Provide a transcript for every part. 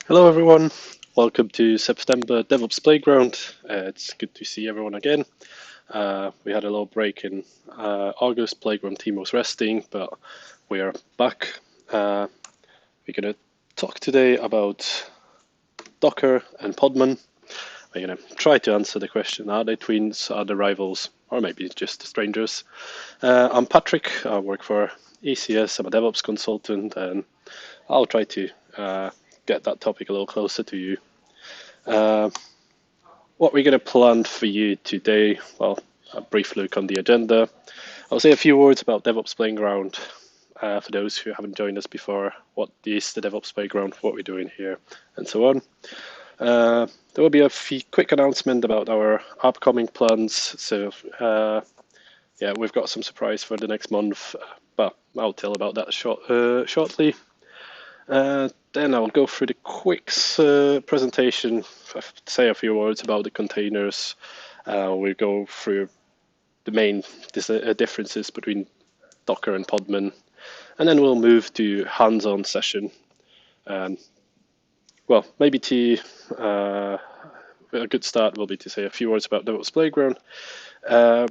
Hello everyone, welcome to September DevOps Playground. It's good to see everyone again. We had a little break in August, Playground team was resting, but we are back. We're going to talk today about Docker and Podman. We're going to try to answer the question, are they twins, are they rivals, or maybe just strangers? I'm Patryk, I work for ECS, I'm a DevOps consultant, and I'll try to get that topic a little closer to you. What we're going to plan for you today, well, a brief look on the agenda. I'll say a few words about DevOps Playground for those who haven't joined us before. What is the DevOps Playground, what we're doing here, and so on. There will be a few quick announcement about our upcoming plans. So yeah, we've got some surprise for the next month, but I'll tell about that shortly. Then I'll go through the quick presentation, say a few words about the containers. We'll go through the main differences between Docker and Podman, and then we'll move to hands-on session. And well, maybe a good start will be to say a few words about DevOps Playground.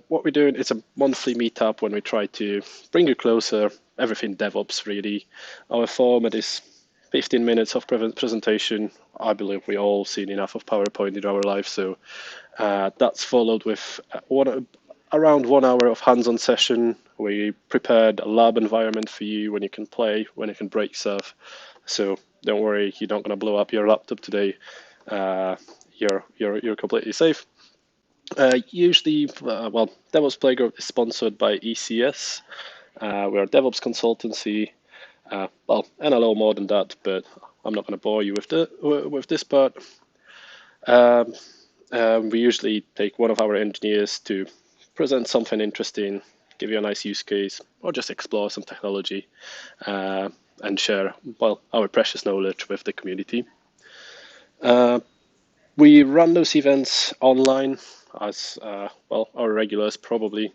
What we're doing, it's a monthly meetup when we try to bring you closer, everything DevOps really. Our format is 15 minutes of presentation. I believe we all seen enough of PowerPoint in our life, so that's followed with around 1 hour of hands-on session. We prepared a lab environment for you when you can play, when you can break stuff. So don't worry, you're not going to blow up your laptop today. You're completely safe. Usually, well, DevOps Playground is sponsored by ECS. We're a DevOps consultancy. Well, and a little more than that, but I'm not going to bore you with this part. We usually take one of our engineers to present something interesting, give you a nice use case, or just explore some technology and share, well, our precious knowledge with the community. We run those events online, as well, our regulars probably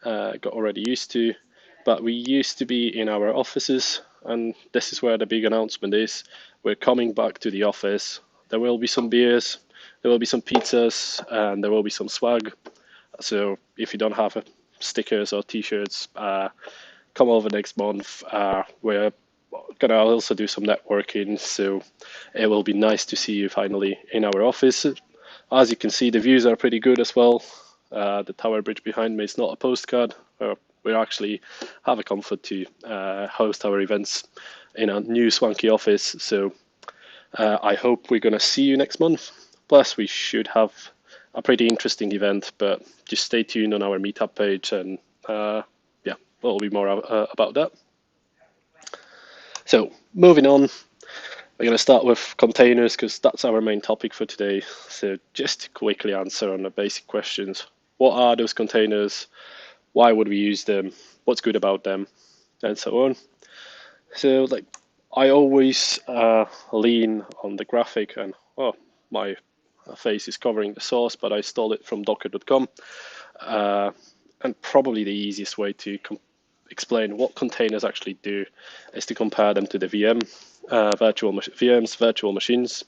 got already used to, but we used to be in our offices, and this is where the big announcement is. We're coming back to the office. There will be some beers, there will be some pizzas, and there will be some swag. So if you don't have stickers or t-shirts, come over next month. We're going to also do some networking, so it will be nice to see you finally in our office. As you can see, the views are pretty good as well. The tower bridge behind me is not a postcard. We actually have a comfort to host our events in a new swanky office, so I hope we're going to see you next month. Plus, we should have a pretty interesting event, but just stay tuned on our meetup page, and yeah, there'll be more about that. So moving on, we're going to start with containers because that's our main topic for today. So just to quickly answer on the basic questions: what are those containers? Why would we use them? What's good about them? And so on. So like, I always lean on the graphic, and oh, my face is covering the source, but I stole it from docker.com. And probably the easiest way to explain what containers actually do is to compare them to the VMs, virtual machines.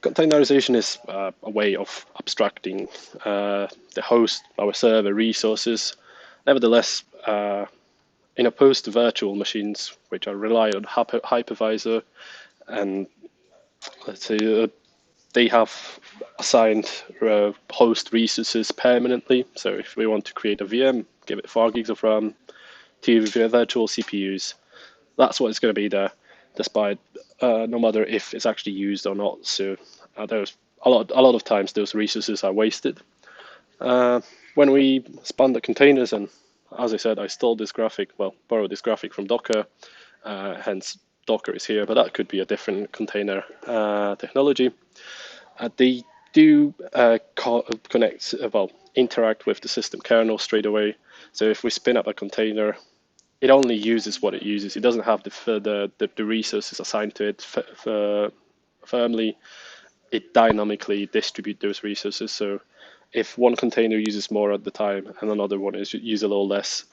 Containerization is a way of abstracting the host, our server resources. Nevertheless, in opposed to virtual machines, which are rely on hypervisor, and let's say they have assigned host resources permanently. So if we want to create a VM, give it 4 gigs of RAM, 2 virtual CPUs, that's what it's going to be there, despite no matter if it's actually used or not. So there's a lot of times those resources are wasted. When we span the containers, and as I said, I stole this graphic, well, borrowed this graphic from Docker, hence Docker is here, but that could be a different container technology. They do connect, well, interact with the system kernel straight away. So if we spin up a container, it only uses what it uses. It doesn't have the resources assigned to it firmly. It dynamically distributes those resources. So if one container uses more at the time and another one is use a little less,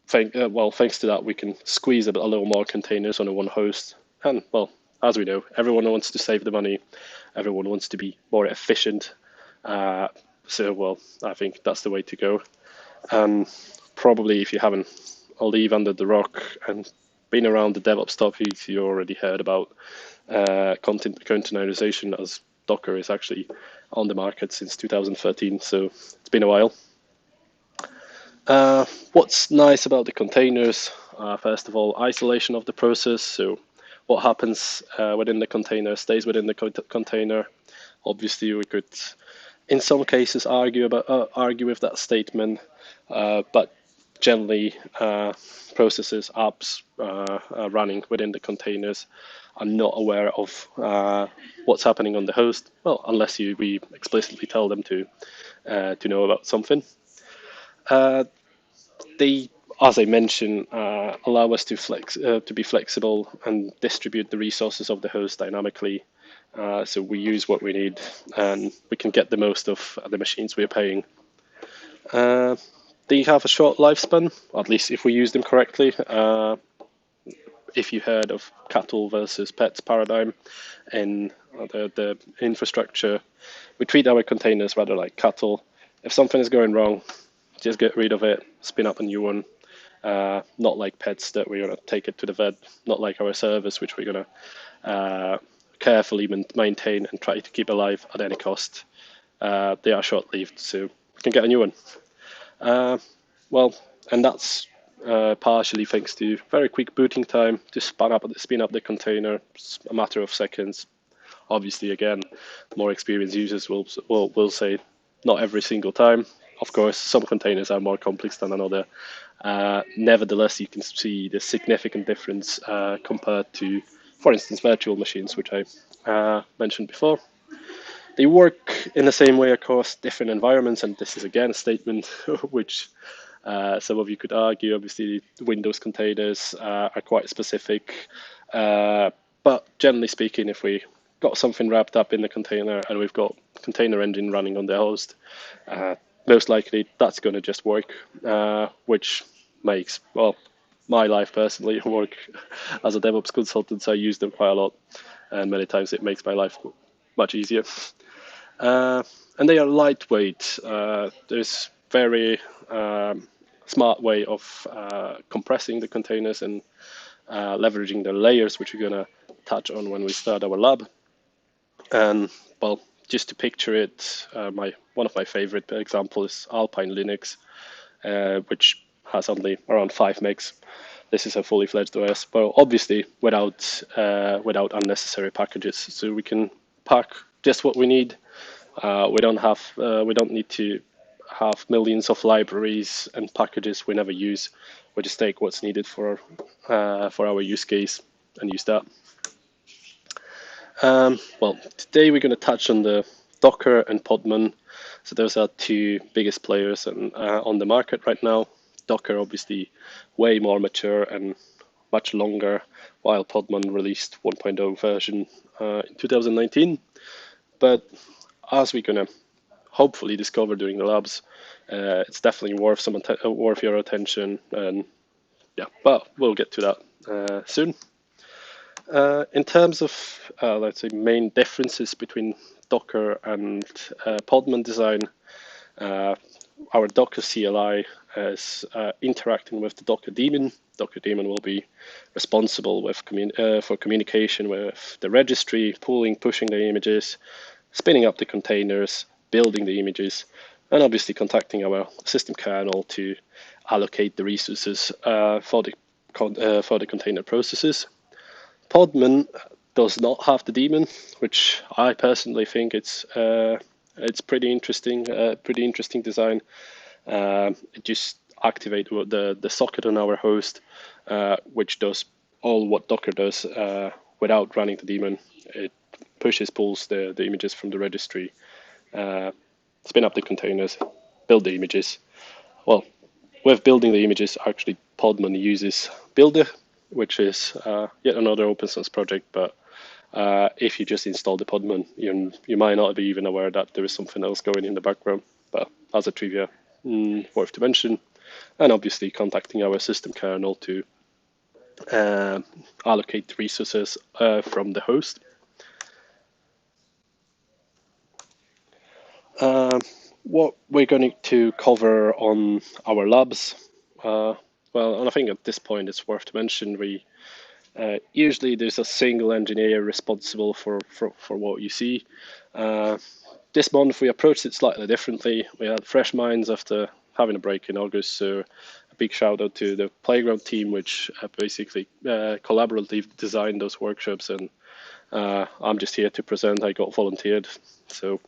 thanks to that, we can squeeze a little more containers on a one host. And well, as we know, everyone wants to save the money. Everyone wants to be more efficient. So I think that's the way to go. And probably if you haven't lived under the rock and been around the DevOps topics, you already heard about content containerization, as Docker is actually on the market since 2013. So it's been a while. What's nice about the containers? First of all, isolation of the process. So what happens within the container stays within the container. Obviously, we could, in some cases, argue with that statement, but generally, processes, apps running within the containers are not aware of what's happening on the host. Well, unless we explicitly tell them to know about something. They, as I mentioned, allow us to be flexible and distribute the resources of the host dynamically. So we use what we need, and we can get the most of the machines we're paying. They have a short lifespan, at least if we use them correctly. If you heard of cattle versus pets paradigm in the infrastructure, we treat our containers rather like cattle. If something is going wrong, just get rid of it, spin up a new one. Not like pets that we're going to take it to the vet, not like our servers, which we're going to carefully maintain and try to keep alive at any cost. They are short-lived, so we can get a new one. And that's partially thanks to very quick booting time to spin up the container. It's a matter of seconds. Obviously, again, more experienced users will say not every single time. Of course, some containers are more complex than another. Nevertheless, you can see the significant difference compared to, for instance, virtual machines, which I mentioned before. They work in the same way across different environments, and this is again a statement which some of you could argue. Obviously, Windows containers are quite specific, but generally speaking, if we got something wrapped up in the container and we've got container engine running on the host, most likely that's going to just work, which makes, well, my life personally work as a DevOps consultant. So I use them quite a lot, and many times it makes my life much easier. And they are lightweight. There's very smart way of compressing the containers and leveraging the layers, which we're going to touch on when we start our lab. And well, just to picture it, one of my favorite examples is Alpine Linux, which has only around 5 megs. This is a fully fledged OS, but obviously without unnecessary packages. So we can pack just what we need. We don't need to have millions of libraries and packages we never use. We just take what's needed for our use case and use that. Well, today we're going to touch on the Docker and Podman. So those are two biggest players on the market right now. Docker obviously way more mature and much longer, while Podman released 1.0 version in 2019. But as we're going to hopefully discover during the labs, it's definitely worth your attention. And yeah, but we'll get to that soon. In terms of, let's say, main differences between Docker and Podman design, our Docker CLI is interacting with the Docker daemon. Docker daemon will be responsible for communication with the registry, pulling, pushing the images, spinning up the containers, building the images, and obviously contacting our system kernel to allocate the resources for the container processes. Podman does not have the daemon, which I personally think it's pretty interesting design. It just activates the socket on our host, which does all what Docker does without running the daemon. It pulls the images from the registry, spin up the containers, build the images. Well, with building the images, actually Podman uses Builder, which is yet another open source project, but if you just install the Podman, you might not be even aware that there is something else going in the background. But as a trivia, worth to mention. And obviously contacting our system kernel to allocate resources from the host. What we're going to cover on our labs, well, and I think at this point it's worth to mention usually there's a single engineer responsible for what you see. This month we approached it slightly differently. We had fresh minds after having a break in August, so a big shout out to the Playground team, which basically collaboratively designed those workshops, and I'm just here to present. I got volunteered, so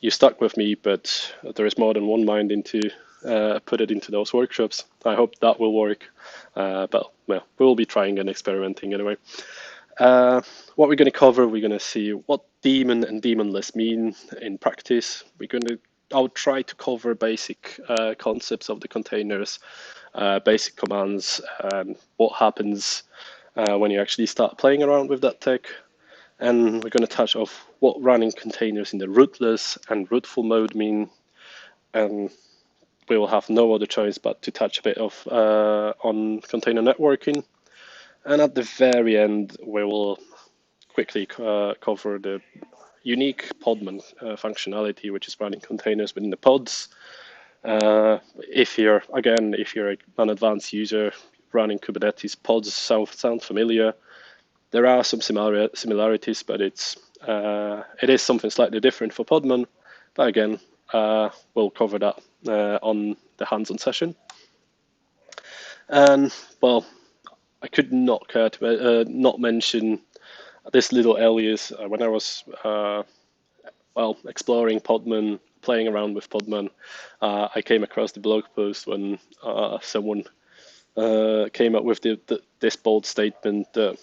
you stuck with me, but there is more than one mind into put it into those workshops. I hope that will work, but well, we'll be trying and experimenting anyway. What we're going to cover, we're going to see what daemon and daemonless mean in practice. I'll try to cover basic concepts of the containers, basic commands, what happens when you actually start playing around with that tech. And we're going to touch off what running containers in the rootless and rootful mode mean. And we will have no other choice but to touch a bit of on container networking. And at the very end, we will quickly cover the unique Podman functionality, which is running containers within the pods. If you're an advanced user, running Kubernetes pods sound familiar. There are some similarities, but it is something slightly different for Podman. But again, we'll cover that on the hands-on session. And well, I could not care to not mention this little alias. When I was exploring Podman, playing around with Podman, I came across the blog post when someone came up with this bold statement that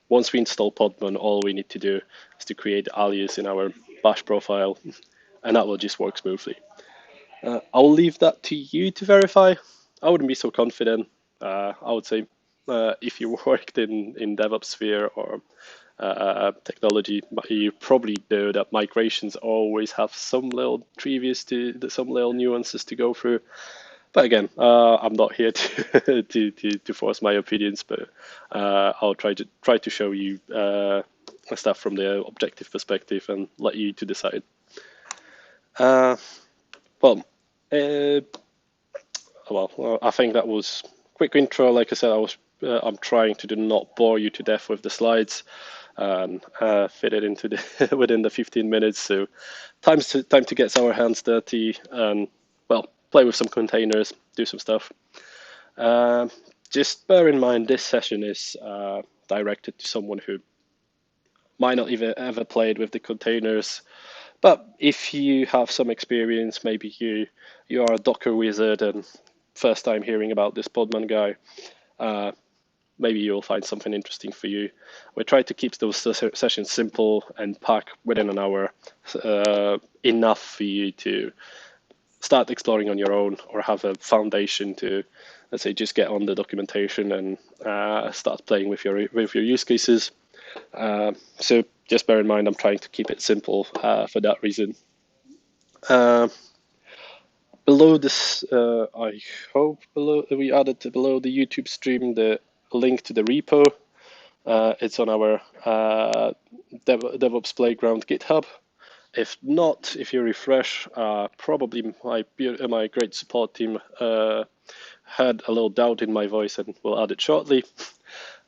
once we install Podman, all we need to do is to create the alias in our bash profile, and that will just work smoothly. I'll leave that to you to verify. I wouldn't be so confident. I would say if you worked in DevOps sphere or technology, you probably know that migrations always have some little some little nuances to go through. But again, I'm not here to to force my opinions, but I'll try to show you stuff from the objective perspective and let you to decide. I think that was quick intro. Like I said, I'm trying to not bore you to death with the slides and fit it into the within the 15 minutes. So time to get our hands dirty and play with some containers, do some stuff. Just bear in mind this session is directed to someone who might not even ever played with the containers. But if you have some experience, maybe you are a Docker wizard and first time hearing about this Podman guy, maybe you'll find something interesting for you. We try to keep those sessions simple and pack within an hour, enough for you to start exploring on your own or have a foundation to, let's say, just get on the documentation and start playing with your use cases. So just bear in mind, I'm trying to keep it simple for that reason. Below this, I hope we added below the YouTube stream the link to the repo. It's on our DevOps Playground GitHub. If not, if you refresh, probably my great support team had a little doubt in my voice and will add it shortly.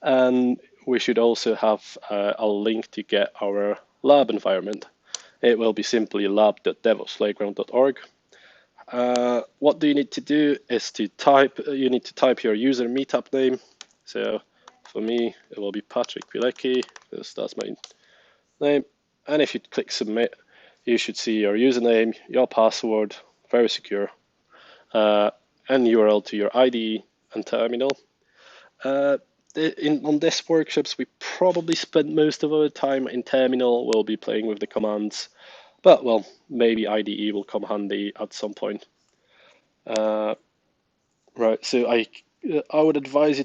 And we should also have a link to get our lab environment. It will be simply lab.devopsplayground.org. What do you need to do is you need to type your user meetup name. So for me, it will be Patryk Pilecki, because that's my name. And if you click submit, you should see your username, your password, very secure, and URL to your IDE and terminal. On this workshops, we probably spent most of our time in terminal. We'll be playing with the commands, but maybe IDE will come handy at some point. Right, so I would advise you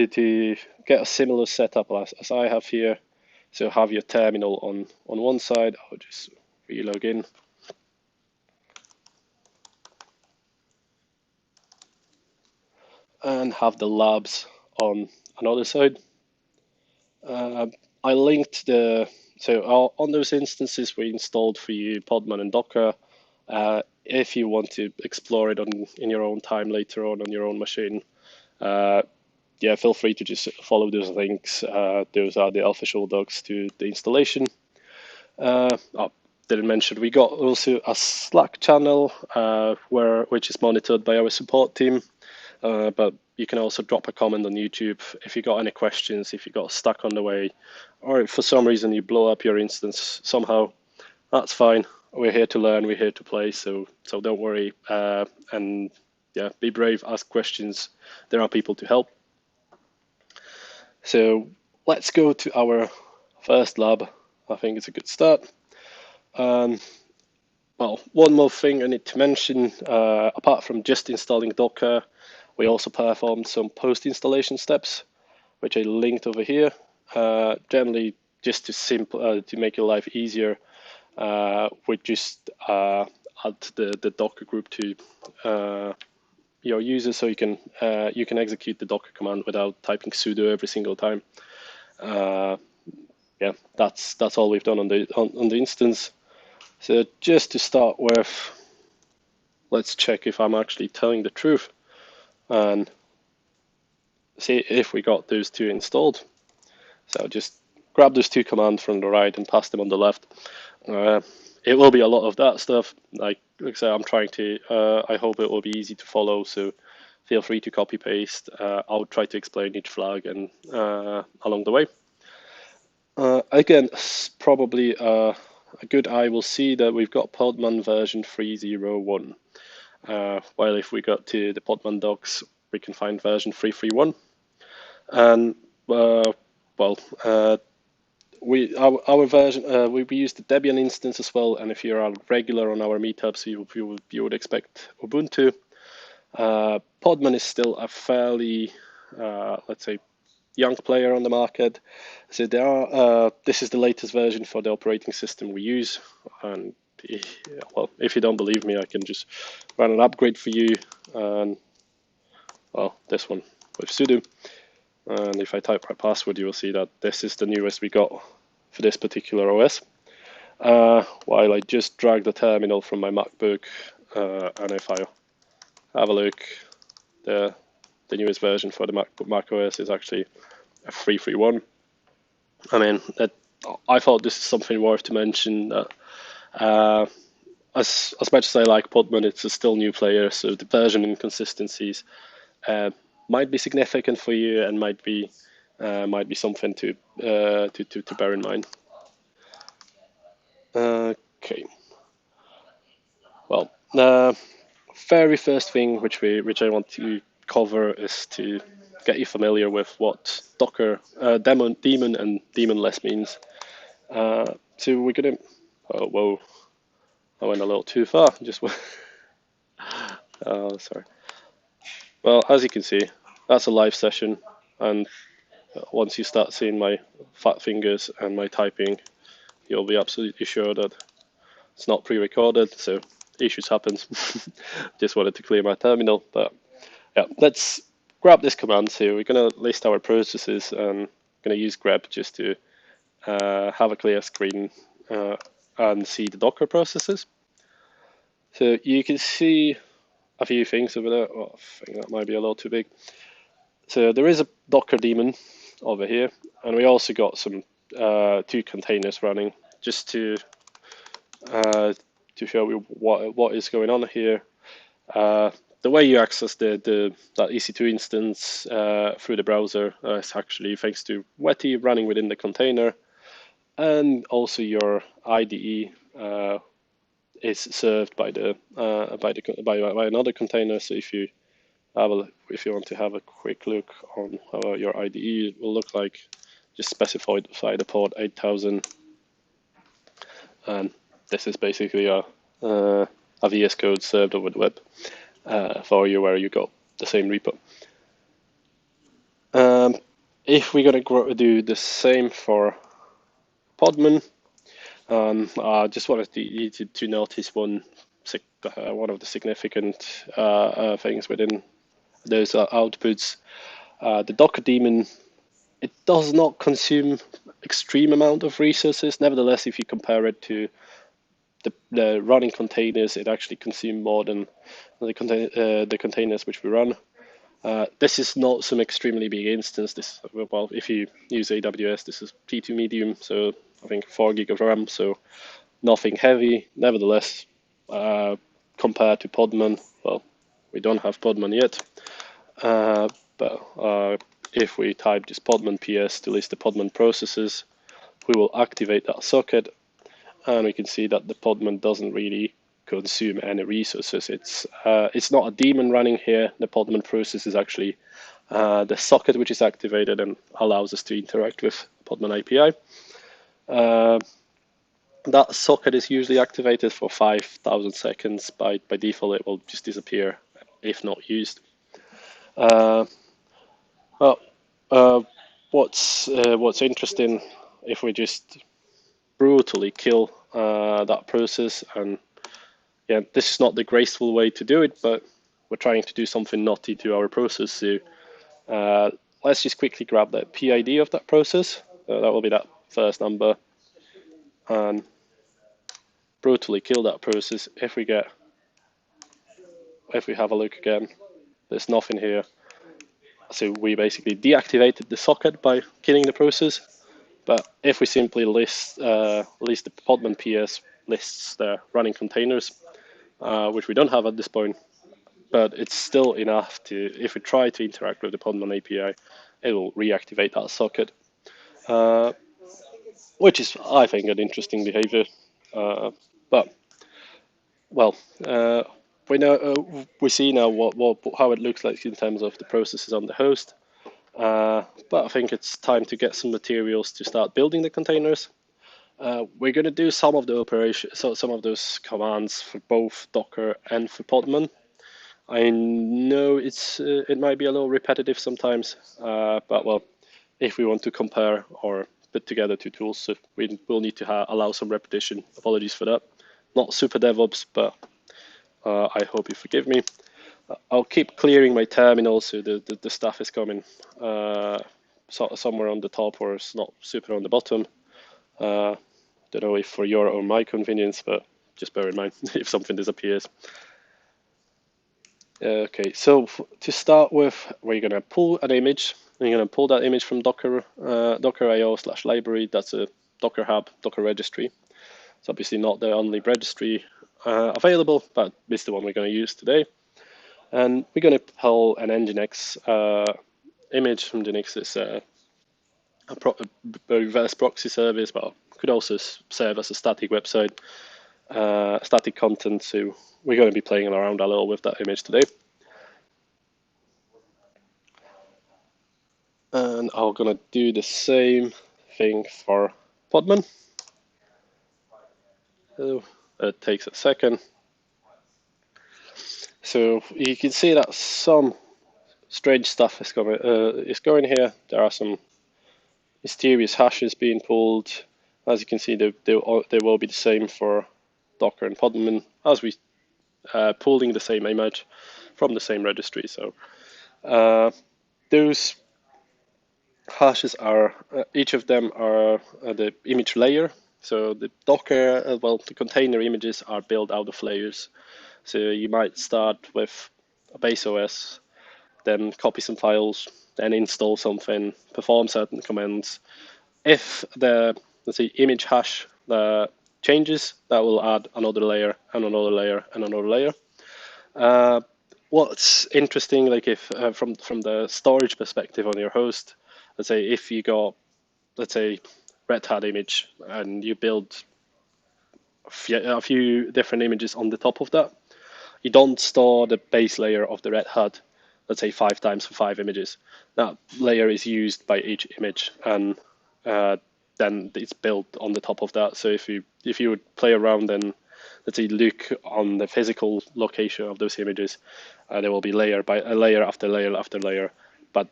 to get a similar setup as I have here. So have your terminal on one side. I'll just relog in. And have the labs on another side. I linked on those instances we installed for you Podman and Docker. If you want to explore it in your own time later on your own machine, yeah, feel free to just follow those links. Those are the official docs to the installation. Didn't mention we got also a Slack channel which is monitored by our support team. But you can also drop a comment on YouTube if you got any questions, if you got stuck on the way, or if for some reason you blow up your instance somehow. That's fine. We're here to learn. We're here to play. So don't worry. And yeah, be brave. Ask questions. There are people to help. So let's go to our first lab. I think it's a good start. Well, one more thing I need to mention. Apart from just installing Docker, we also performed some post-installation steps, which I linked over here. Generally, just to make your life easier, we just add the Docker group to your user, so you can execute the Docker command without typing sudo every single time. Yeah, that's all we've done on the instance. So just to start with, let's check if I'm actually telling the truth and see if we got those two installed. So just grab those two commands from the right and pass them on the left. It will be a lot of that stuff. Like I said, I'm trying to, I hope it will be easy to follow, so feel free to copy paste. I'll try to explain each flag and along the way. Again, probably a good eye will see that we've got Podman version 3.0.1. While if we go to the Podman docs, we can find version 3.3.1. And our version, we use the Debian instance as well. And if you're a regular on our meetups, you would expect Ubuntu. Podman is still a fairly, let's say, young player on the market. So this is the latest version for the operating system we use. And well, if you don't believe me, I can just run an upgrade for you. And well, this one with sudo. And if I type my password, you will see that this is the newest we got for this particular OS. While I just drag the terminal from my MacBook, and if I have a look, the newest version for the Mac OS is actually a 3.3.1. I mean, I thought this is something worth to mention. That as much as I like Podman, it's a still new player, so the version inconsistencies might be significant for you and might be something to bear in mind. Okay. Well, very first thing which I want to cover is to get you familiar with what Docker daemon and daemonless means. So we're gonna. Oh, whoa! I went a little too far. Just. Oh, sorry. Well, as you can see, that's a live session, and once you start seeing my fat fingers and my typing, you'll be absolutely sure that it's not pre-recorded, so issues happen. Just wanted to clear my terminal, but yeah, let's grab this command. So we're going to list our processes and going to use grep just to have a clear screen and see the Docker processes. So you can see a few things over there. Oh, I think that might be a little too big. So there is a Docker daemon over here, and we also got some two containers running just to show you what is going on here. The way you access that EC2 instance through the browser is actually thanks to Weti running within the container, and also your IDE is served by another container. So if you want to have a quick look on how your IDE will look like, just specify the port 8000, and this is basically a VS Code served over the web for you, where you got the same repo. If we're gonna do the same for Podman. I just wanted you to notice one of the significant things within those outputs. The Docker daemon, it does not consume extreme amount of resources. Nevertheless, if you compare it to the running containers, it actually consumes more than the containers which we run. This is not some extremely big instance. Well, if you use AWS, this is T2 medium, so I think 4 gig of RAM, so nothing heavy. Nevertheless, compared to Podman, well, we don't have Podman yet, but if we type this Podman PS to list the Podman processes, we will activate that socket, and we can see that the Podman doesn't really consume any resources. It's not a daemon running here. The Podman process is actually the socket which is activated and allows us to interact with Podman API. That socket is usually activated for 5,000 seconds. By default, it will just disappear if not used. What's interesting, if we just brutally kill that process, and yeah, this is not the graceful way to do it, but we're trying to do something naughty to our process. So let's just quickly grab the PID of that process. That will be that first number, and brutally kill that process. If we have a look again, there's nothing here. So we basically deactivated the socket by killing the process. But if we simply list the Podman PS lists the running containers, which we don't have at this point, but it's still enough to, if we try to interact with the Podman API, it will reactivate that socket, which is, I think, an interesting behavior. But well, we see now how it looks like in terms of the processes on the host. But I think it's time to get some materials to start building the containers. We're going to do some of the operations, so some of those commands for both Docker and for Podman. I know it might be a little repetitive sometimes, but well, if we want to compare or put together two tools, so we will need to allow some repetition. Apologies for that. Not super DevOps, but I hope you forgive me. I'll keep clearing my terminal so the stuff is coming somewhere on the top or it's not super on the bottom. Don't know if for your or my convenience, but just bear in mind if something disappears. Okay, so to start with, we're going to pull an image. We're going to pull that image from Docker.io/library. That's a Docker Hub, Docker registry. It's obviously not the only registry available, but it's the one we're going to use today. And we're going to pull an Nginx image from Nginx. It's a reverse proxy service, but could also serve as a static website, static content. So we're going to be playing around a little with that image today. And I'm going to do the same thing for Podman. So it takes a second. So you can see that some strange stuff is going here. There are some mysterious hashes being pulled. As you can see, they will be the same for Docker and Podman, as we pulling the same image from the same registry. So those hashes are, each of them are the image layer. So the Docker, the container images are built out of layers. So you might start with a base OS, then copy some files, then install something, perform certain commands. If the, let's say, image hash changes, that will add another layer and another layer and another layer. What's interesting, like if from the storage perspective on your host, let's say if you got, let's say, Red Hat image and you build a few different images on the top of that, you don't store the base layer of the Red Hat, let's say 5 times for 5 images. That layer is used by each image, and then it's built on the top of that. So if you would play around and let's say look on the physical location of those images, there will be layer by layer after layer after layer, but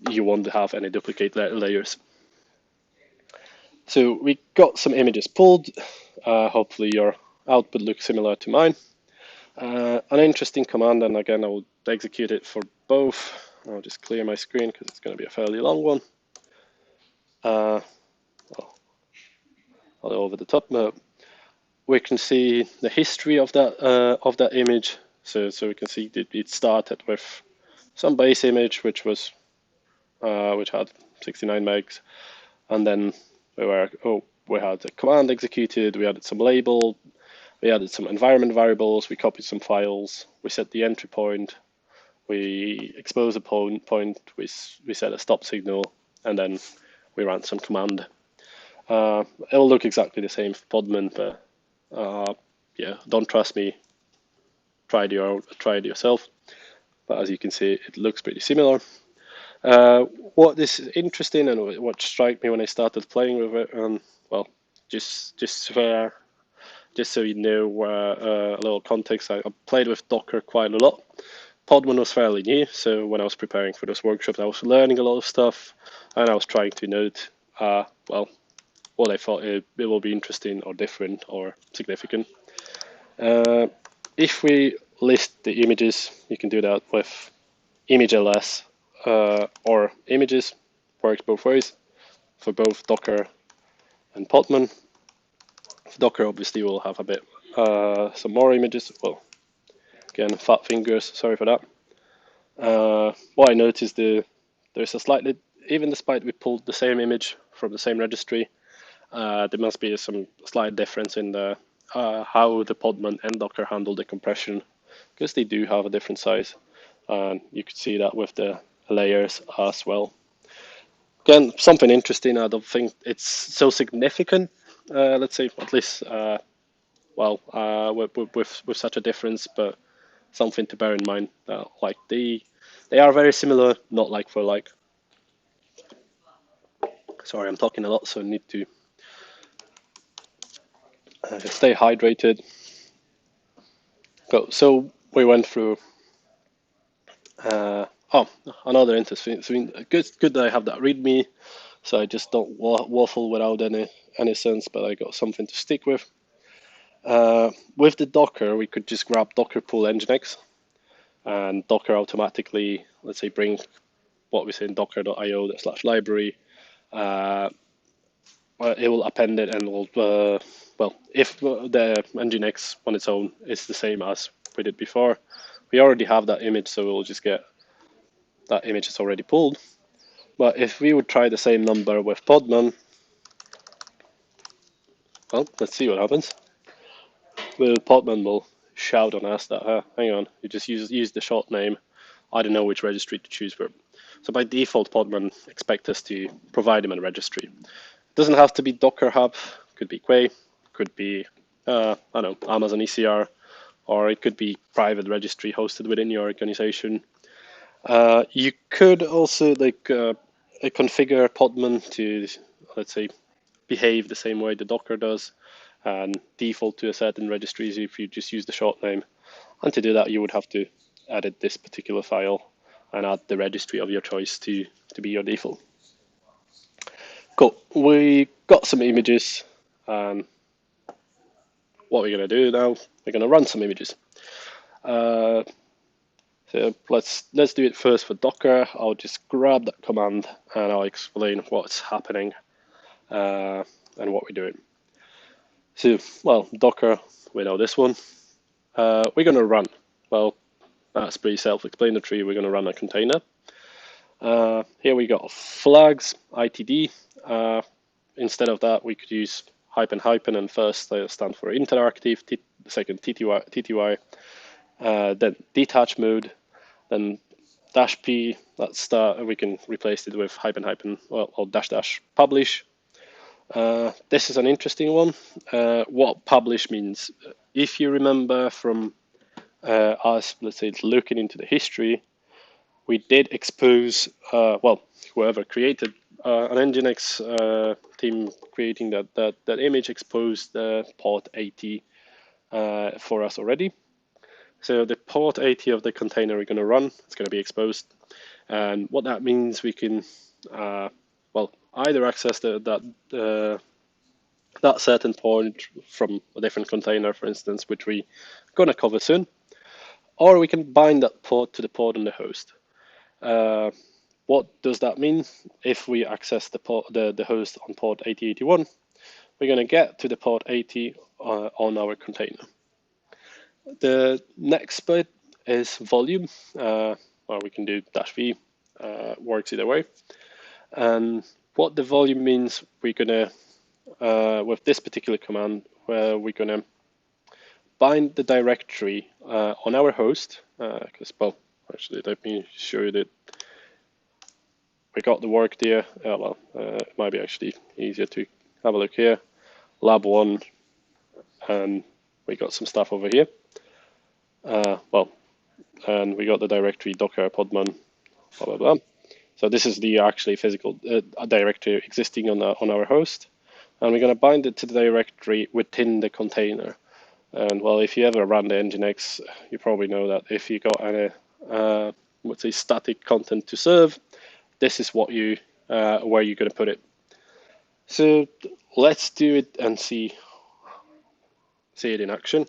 you won't have any duplicate layers. So we got some images pulled. Hopefully your output looks similar to mine. An interesting command, and again I will execute it for both. I'll just clear my screen because it's going to be a fairly long one. Well, over the top. We can see the history of that image. So we can see that it started with some base image which had 69 megs, and then we had a command executed. We added some label. We added some environment variables. We copied some files. We set the entry point. We expose a point. We set a stop signal, and then we ran some command. It will look exactly the same for Podman, but yeah, don't trust me. Try it yourself. But as you can see, it looks pretty similar. What is interesting and what struck me when I started playing with it, well, just so you know, a little context, I played with Docker quite a lot. Podman was fairly new, so when I was preparing for this workshop, I was learning a lot of stuff, and I was trying to note, well, what I thought it will be interesting or different or significant. If we list the images, you can do that with image ls or images. Works both ways for both Docker and Podman. For Docker, obviously, we'll have a bit some more images. Well, again, fat fingers. Sorry for that. What I noticed there's a slightly, even despite we pulled the same image from the same registry, there must be some slight difference in the how the Podman and Docker handle the compression, because they do have a different size, and you could see that with the layers as well. Again, something interesting. I don't think it's so significant. Let's say at least, with such a difference, but something to bear in mind. Like they are very similar, not like for like. Sorry, I'm talking a lot, so I need to stay hydrated. So we went through. Another interesting thing. Good that I have that README, so I just don't waffle without any sense, but I got something to stick with. With the Docker, we could just grab Docker pull nginx, and Docker automatically, let's say, bring what we say in docker.io/library. It will append it and will, if the nginx on its own is the same as we did before, we already have that image, so we'll just get that image is already pulled. But if we would try the same number with Podman, well, let's see what happens. The Podman will shout on us that, hang on, you just use the short name. I don't know which registry to choose for. So by default, Podman expects us to provide him a registry. It doesn't have to be Docker Hub. Could be Quay. Could be, I don't know, Amazon ECR. Or it could be private registry hosted within your organization. You could also configure Podman to, let's say, behave the same way the Docker does and default to a certain registries if you just use the short name. And to do that, you would have to edit this particular file and add the registry of your choice to be your default. Cool. We got some images. What we're going to do now, we're going to run some images. So let's do it first for Docker. I'll just grab that command and I'll explain what's happening and what we're doing. So, well, Docker, we know this one. We're going to run. Well, that's pretty self-explanatory. We're going to run a container. Here we got flags, ITD. Instead of that, we could use hyphen and first stand for interactive, second TTY, then detach mode, then dash p. That's start. We can replace it with hyphen or dash publish. This is an interesting one. What publish means, if you remember from us, let's say, looking into the history, we did expose, whoever created an nginx team creating that image exposed port 80 for us already. So the port 80 of the container we're going to run, it's going to be exposed. And what that means, we can, either access the that certain point from a different container, for instance, which we're going to cover soon. Or we can bind that port to the port on the host. What does that mean? If we access the host on port 8081, we're going to get to the port 80 on our container. The next bit is volume, or we can do -v, works either way. And what the volume means, we're going to, with this particular command, where we're going to bind the directory on our host, because, well, actually, let me show you that we got the work there. It might be actually easier to have a look here. Lab1, and we got some stuff over here. And we got the directory Docker Podman, blah blah blah. So this is the actually physical directory existing on our host, and we're going to bind it to the directory within the container. And well, if you ever run the Nginx, you probably know that if you got any, let's say, static content to serve, this is what you where you're going to put it. So let's do it and see it in action.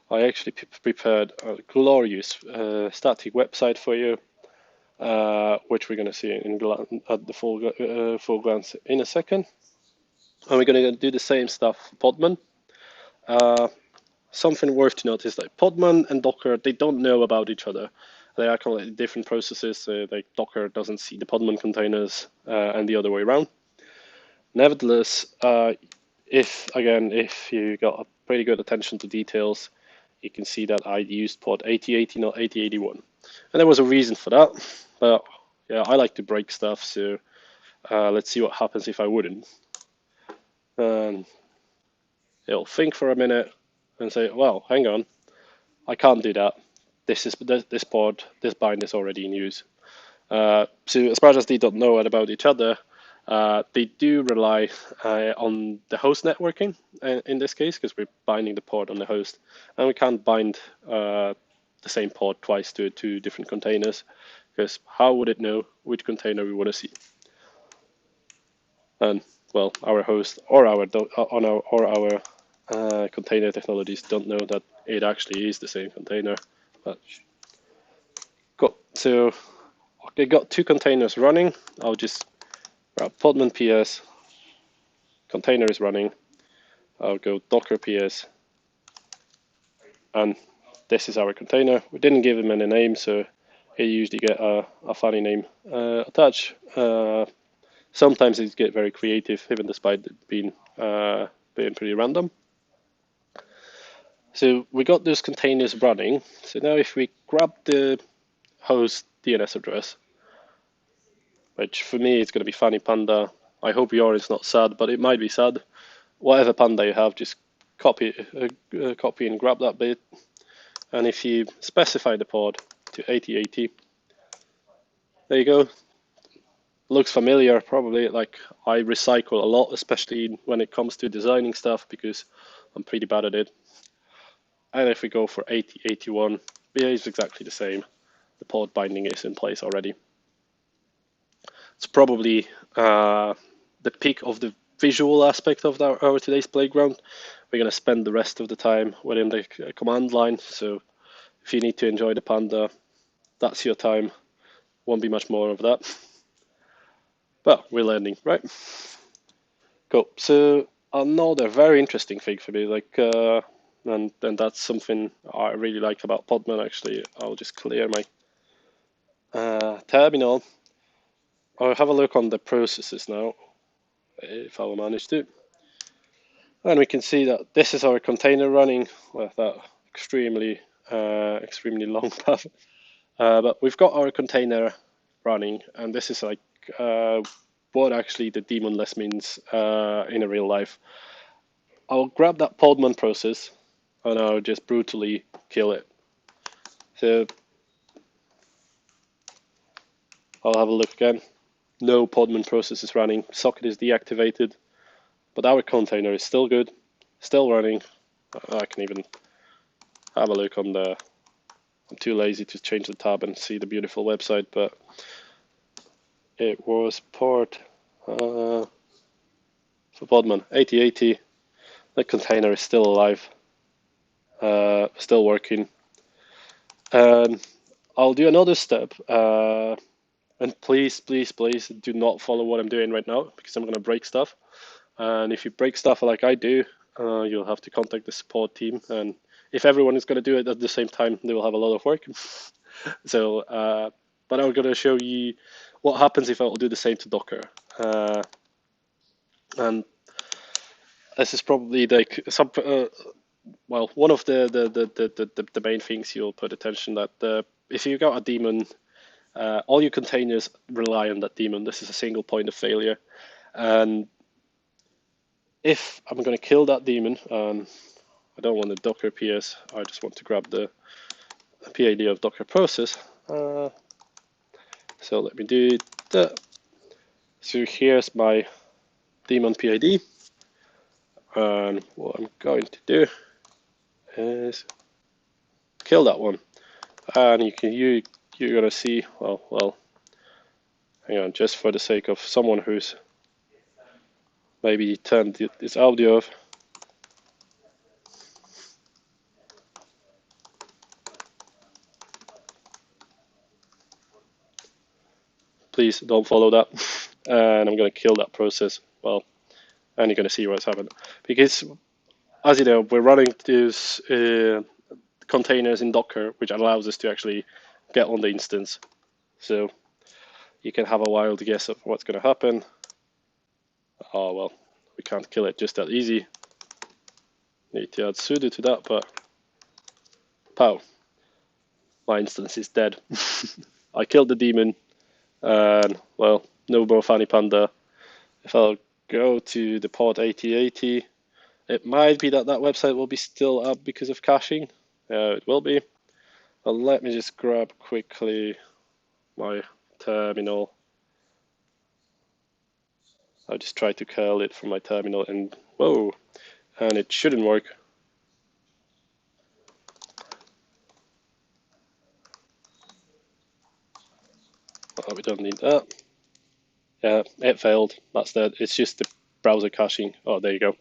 I actually prepared a glorious static website for you, which we're going to see at the full glance in a second. And we're going to do the same stuff for Podman. Something worth to note is that Podman and Docker, they don't know about each other. They are kind of different processes. Like Docker doesn't see the Podman containers and the other way around. Nevertheless, if you got a pretty good attention to details, you can see that I used port 8080, not 8081. And there was a reason for that. But yeah, I like to break stuff, so let's see what happens if I wouldn't. And it'll think for a minute and say, well, hang on, I can't do that. This port, this bind is already in use. So as far as they don't know about each other, they do rely on the host networking in this case, because we're binding the port on the host, and we can't bind the same port twice to two different containers, because how would it know which container we want to see? And well, our host or our container technologies don't know that it actually is the same container. But cool. So I got two containers running. I'll just grab Podman PS. Container is running. I'll go Docker PS, and this is our container. We didn't give him any name, so he usually get a funny name attached. Sometimes it get very creative, even despite it being pretty random. So we got those containers running. So now if we grab the host DNS address, which for me is going to be Funny Panda. I hope yours is not sad, but it might be sad. Whatever panda you have, just copy and grab that bit. And if you specify the port to 8080, there you go. Looks familiar, probably. Like, I recycle a lot, especially when it comes to designing stuff, because I'm pretty bad at it. And if we go for 8081, it behaves exactly the same. The port binding is in place already. It's probably the peak of the visual aspect of our today's playground. We're going to spend the rest of the time within the command line. So if you need to enjoy the panda, that's your time. Won't be much more of that. But we're learning, right? Cool. So another very interesting thing for me, and that's something I really like about Podman. Actually, I'll just clear my terminal. I'll have a look on the processes now, if I will manage to. And we can see that this is our container running with that extremely long path. But we've got our container running, and this is like what actually the daemonless means in a real life. I'll grab that Podman process and I'll just brutally kill it. So I'll have a look again. No Podman process is running. Socket is deactivated, but our container is still good, still running. I can even have a look on the. I'm too lazy to change the tab and see the beautiful website, but it was port for Podman 8080. The container is still alive, still working. And I'll do another step. And please, please, please do not follow what I'm doing right now, because I'm going to break stuff. And if you break stuff like I do, you'll have to contact the support team. And if everyone is going to do it at the same time, they will have a lot of work. So, but I'm going to show you what happens if I will do the same to Docker. And this is probably like some, well, one of the main things you'll put attention that if you got a daemon, all your containers rely on that daemon. This is a single point of failure. And if I'm going to kill that daemon, I don't want the Docker PS, I just want to grab the PID of Docker process. So let me do that. So here's my daemon PID. And what I'm going to do is kill that one. And you're going to see, well, hang on, just for the sake of someone who's maybe turned this audio off. Please don't follow that. And I'm going to kill that process. Well, and you're going to see what's happened. Because, as you know, we're running these containers in Docker, which allows us to actually get on the instance. So you can have a wild guess of what's going to happen. Oh, well, we can't kill it just that easy. Need to add sudo to that, but pow, my instance is dead. I killed the daemon, and well, no more Fanny Panda. If I'll go to the pod 8080, it might be that website will be still up because of caching. It will be. But let me just grab quickly my terminal. I'll just try to curl it from my terminal, and whoa, and it shouldn't work. Oh, we don't need that. Yeah, it failed. That's dead. It's just the browser caching. Oh, there you go.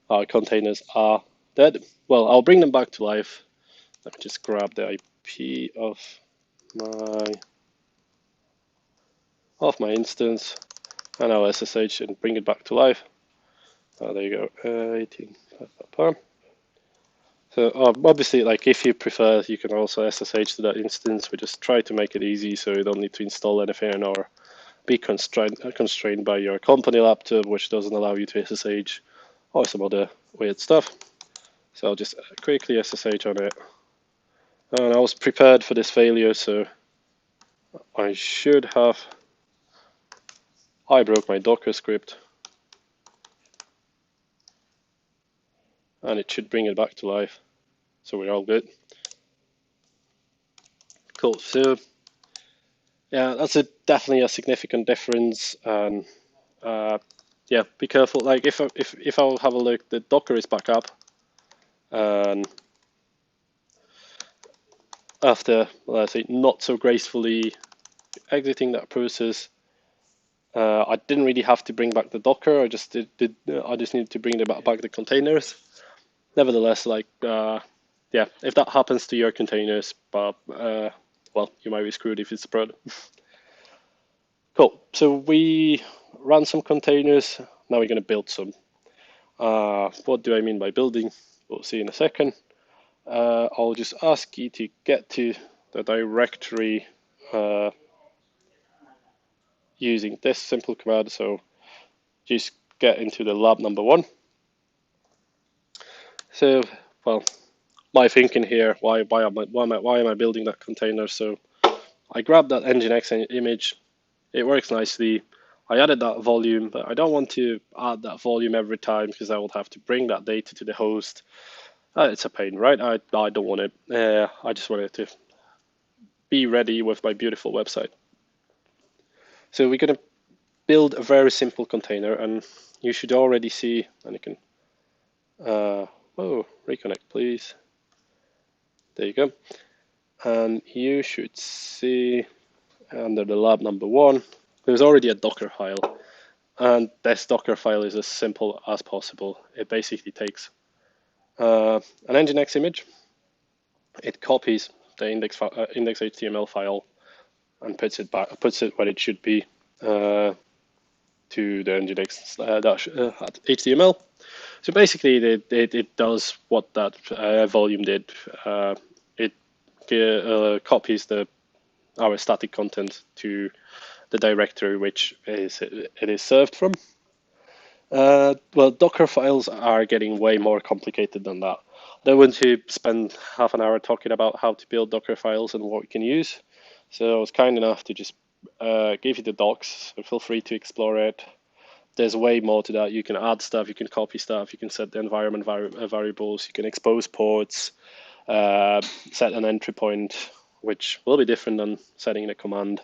Our containers are dead. Well, I'll bring them back to life. Let me just grab the IP of my instance, and I'll SSH and bring it back to life. Oh, there you go. 18. So obviously, like if you prefer, you can also SSH to that instance. We just try to make it easy, so you don't need to install anything or be constrained by your company laptop, which doesn't allow you to SSH, or some other weird stuff. So I'll just quickly SSH on it. And I was prepared for this failure, so I should have. I broke my Docker script, and it should bring it back to life. So we're all good. Cool. So yeah, that's definitely a significant difference. And yeah, be careful. Like if I'll have a look, the Docker is back up, and after, let's say, not so gracefully exiting that process, I didn't really have to bring back the Docker. I just needed to bring back the containers. Nevertheless, like yeah, if that happens to your containers, but well, you might be screwed if it's spread. Cool. So we ran some containers. Now we're going to build some. What do I mean by building? We'll see in a second. I'll just ask you to get to the directory using this simple command. So just get into the lab number 1. So, well, my thinking here, why am I building that container? So I grabbed that Nginx image. It works nicely. I added that volume, but I don't want to add that volume every time because I will have to bring that data to the host. It's a pain, right? I don't want it. I just wanted to be ready with my beautiful website. So we're going to build a very simple container, and you should already see, and you can, reconnect please. There you go. And you should see under the lab number 1, there's already a Docker file. And this Docker file is as simple as possible. It basically takes an Nginx image, it copies the index HTML file and puts it where it should be to the Nginx HTML. So basically, it does what that volume did. It copies our static content to the directory which it is served from. Well, Docker files are getting way more complicated than that. I don't want to spend half an hour talking about how to build Docker files and what we can use. So I was kind enough to just give you the docs, so feel free to explore it. There's way more to that. You can add stuff, you can copy stuff, you can set the environment variables, you can expose ports, set an entry point, which will be different than setting a command,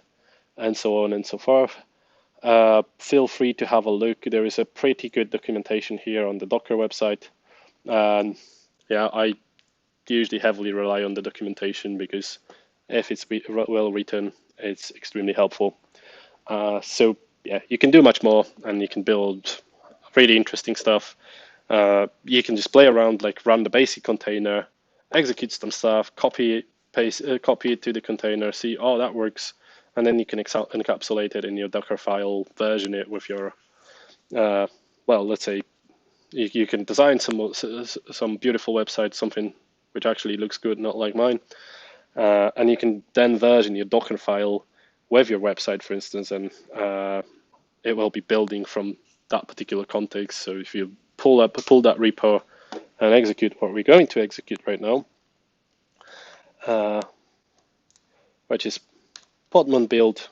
and so on and so forth. Feel free to have a look. There is a pretty good documentation here on the Docker website. And yeah, I usually heavily rely on the documentation because if it's well written, it's extremely helpful. So yeah, you can do much more and you can build really interesting stuff. You can just play around, like run the basic container, execute some stuff, copy it to the container, see, oh, that works. And then you can encapsulate it in your Docker file, version it with your, well, let's say you can design some beautiful website, something which actually looks good, not like mine. And you can then version your Docker file with your website, for instance, and it will be building from that particular context. So if you pull that repo and execute what we're going to execute right now, which is Podman build,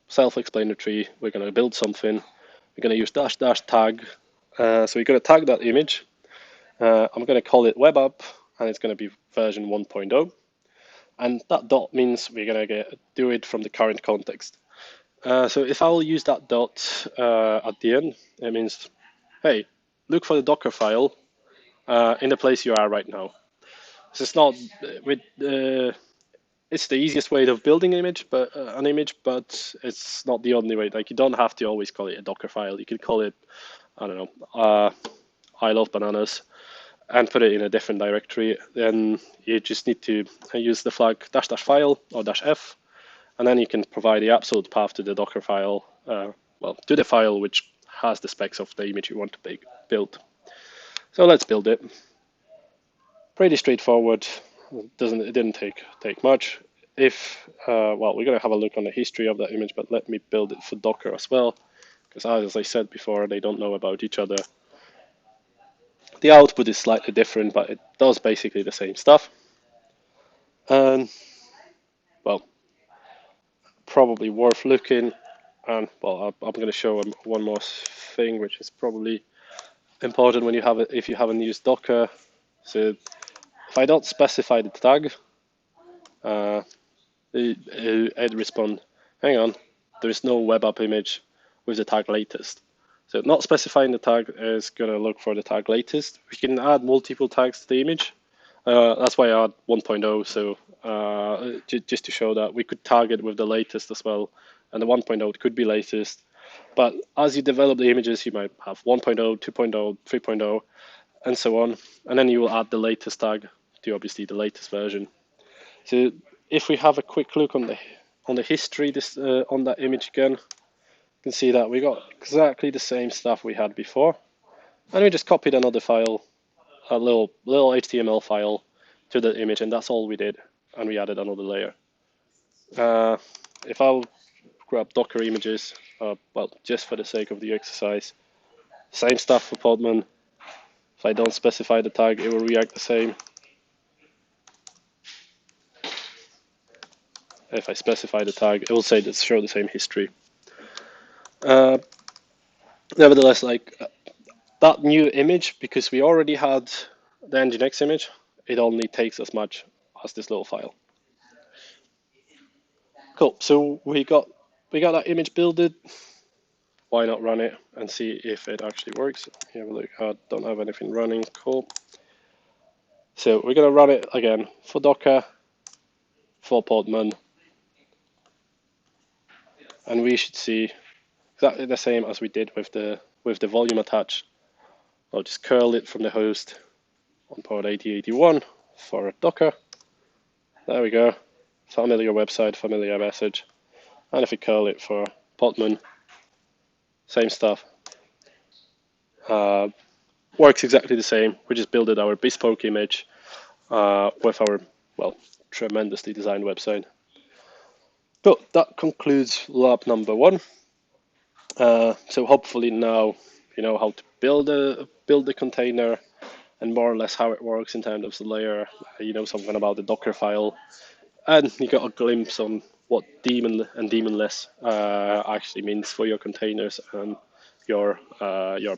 self-explanatory. We're going to build something. We're going to use -- tag. So we're going to tag that image. I'm going to call it web app, and it's going to be version 1.0. And that dot means we're going to do it from the current context. So if I'll use that dot at the end, it means, hey, look for the Docker file in the place you are right now. So it's not with it's the easiest way of building an image, but it's not the only way. Like, you don't have to always call it a Docker file. You can call it, I don't know, I love bananas, and put it in a different directory. Then you just need to use the flag -- file or -f, and then you can provide the absolute path to the Docker file, well, to the file which has the specs of the image you want to build. So let's build it. Pretty straightforward. It didn't take much. Well, we're going to have a look on the history of that image, but let me build it for Docker as well, because as I said before, they don't know about each other. The output is slightly different, but it does basically the same stuff. And well, probably worth looking. And well, I'm going to show one more thing, which is probably important when if you haven't used Docker. So if I don't specify the tag, it respond, hang on, there is no web app image with the tag latest. So not specifying the tag is going to look for the tag latest. We can add multiple tags to the image. That's why I add 1.0. So just to show that we could tag it with the latest as well. And the 1.0 could be latest. But as you develop the images, you might have 1.0, 2.0, 3.0, and so on. And then you will add the latest tag to obviously the latest version. So if we have a quick look on the history on that image again, you can see that we got exactly the same stuff we had before, and we just copied another file, a little HTML file, to the image, and that's all we did. And we added another layer. If I'll grab Docker images, well, just for the sake of the exercise, same stuff for Podman. If I don't specify the tag, it will react the same. If I specify the tag, it will show the same history. Nevertheless, like that new image, because we already had the Nginx image, it only takes as much as this little file. Cool. So we got that image builded. Why not run it and see if it actually works? Here we look. I don't have anything running. Cool. So we're gonna run it again for Docker, for Podman, and we should see exactly the same as we did with the volume attach. I'll just curl it from the host on port 8081 for Docker. There we go. Familiar website, familiar message. And if we curl it for Podman, same stuff. Works exactly the same. We just built our bespoke image with our, well, tremendously designed website. But that concludes lab number 1. So hopefully now you know how to build the container and more or less how it works in terms of the layer. You know something about the Docker file, and you got a glimpse on what daemon and daemonless actually means for your containers and your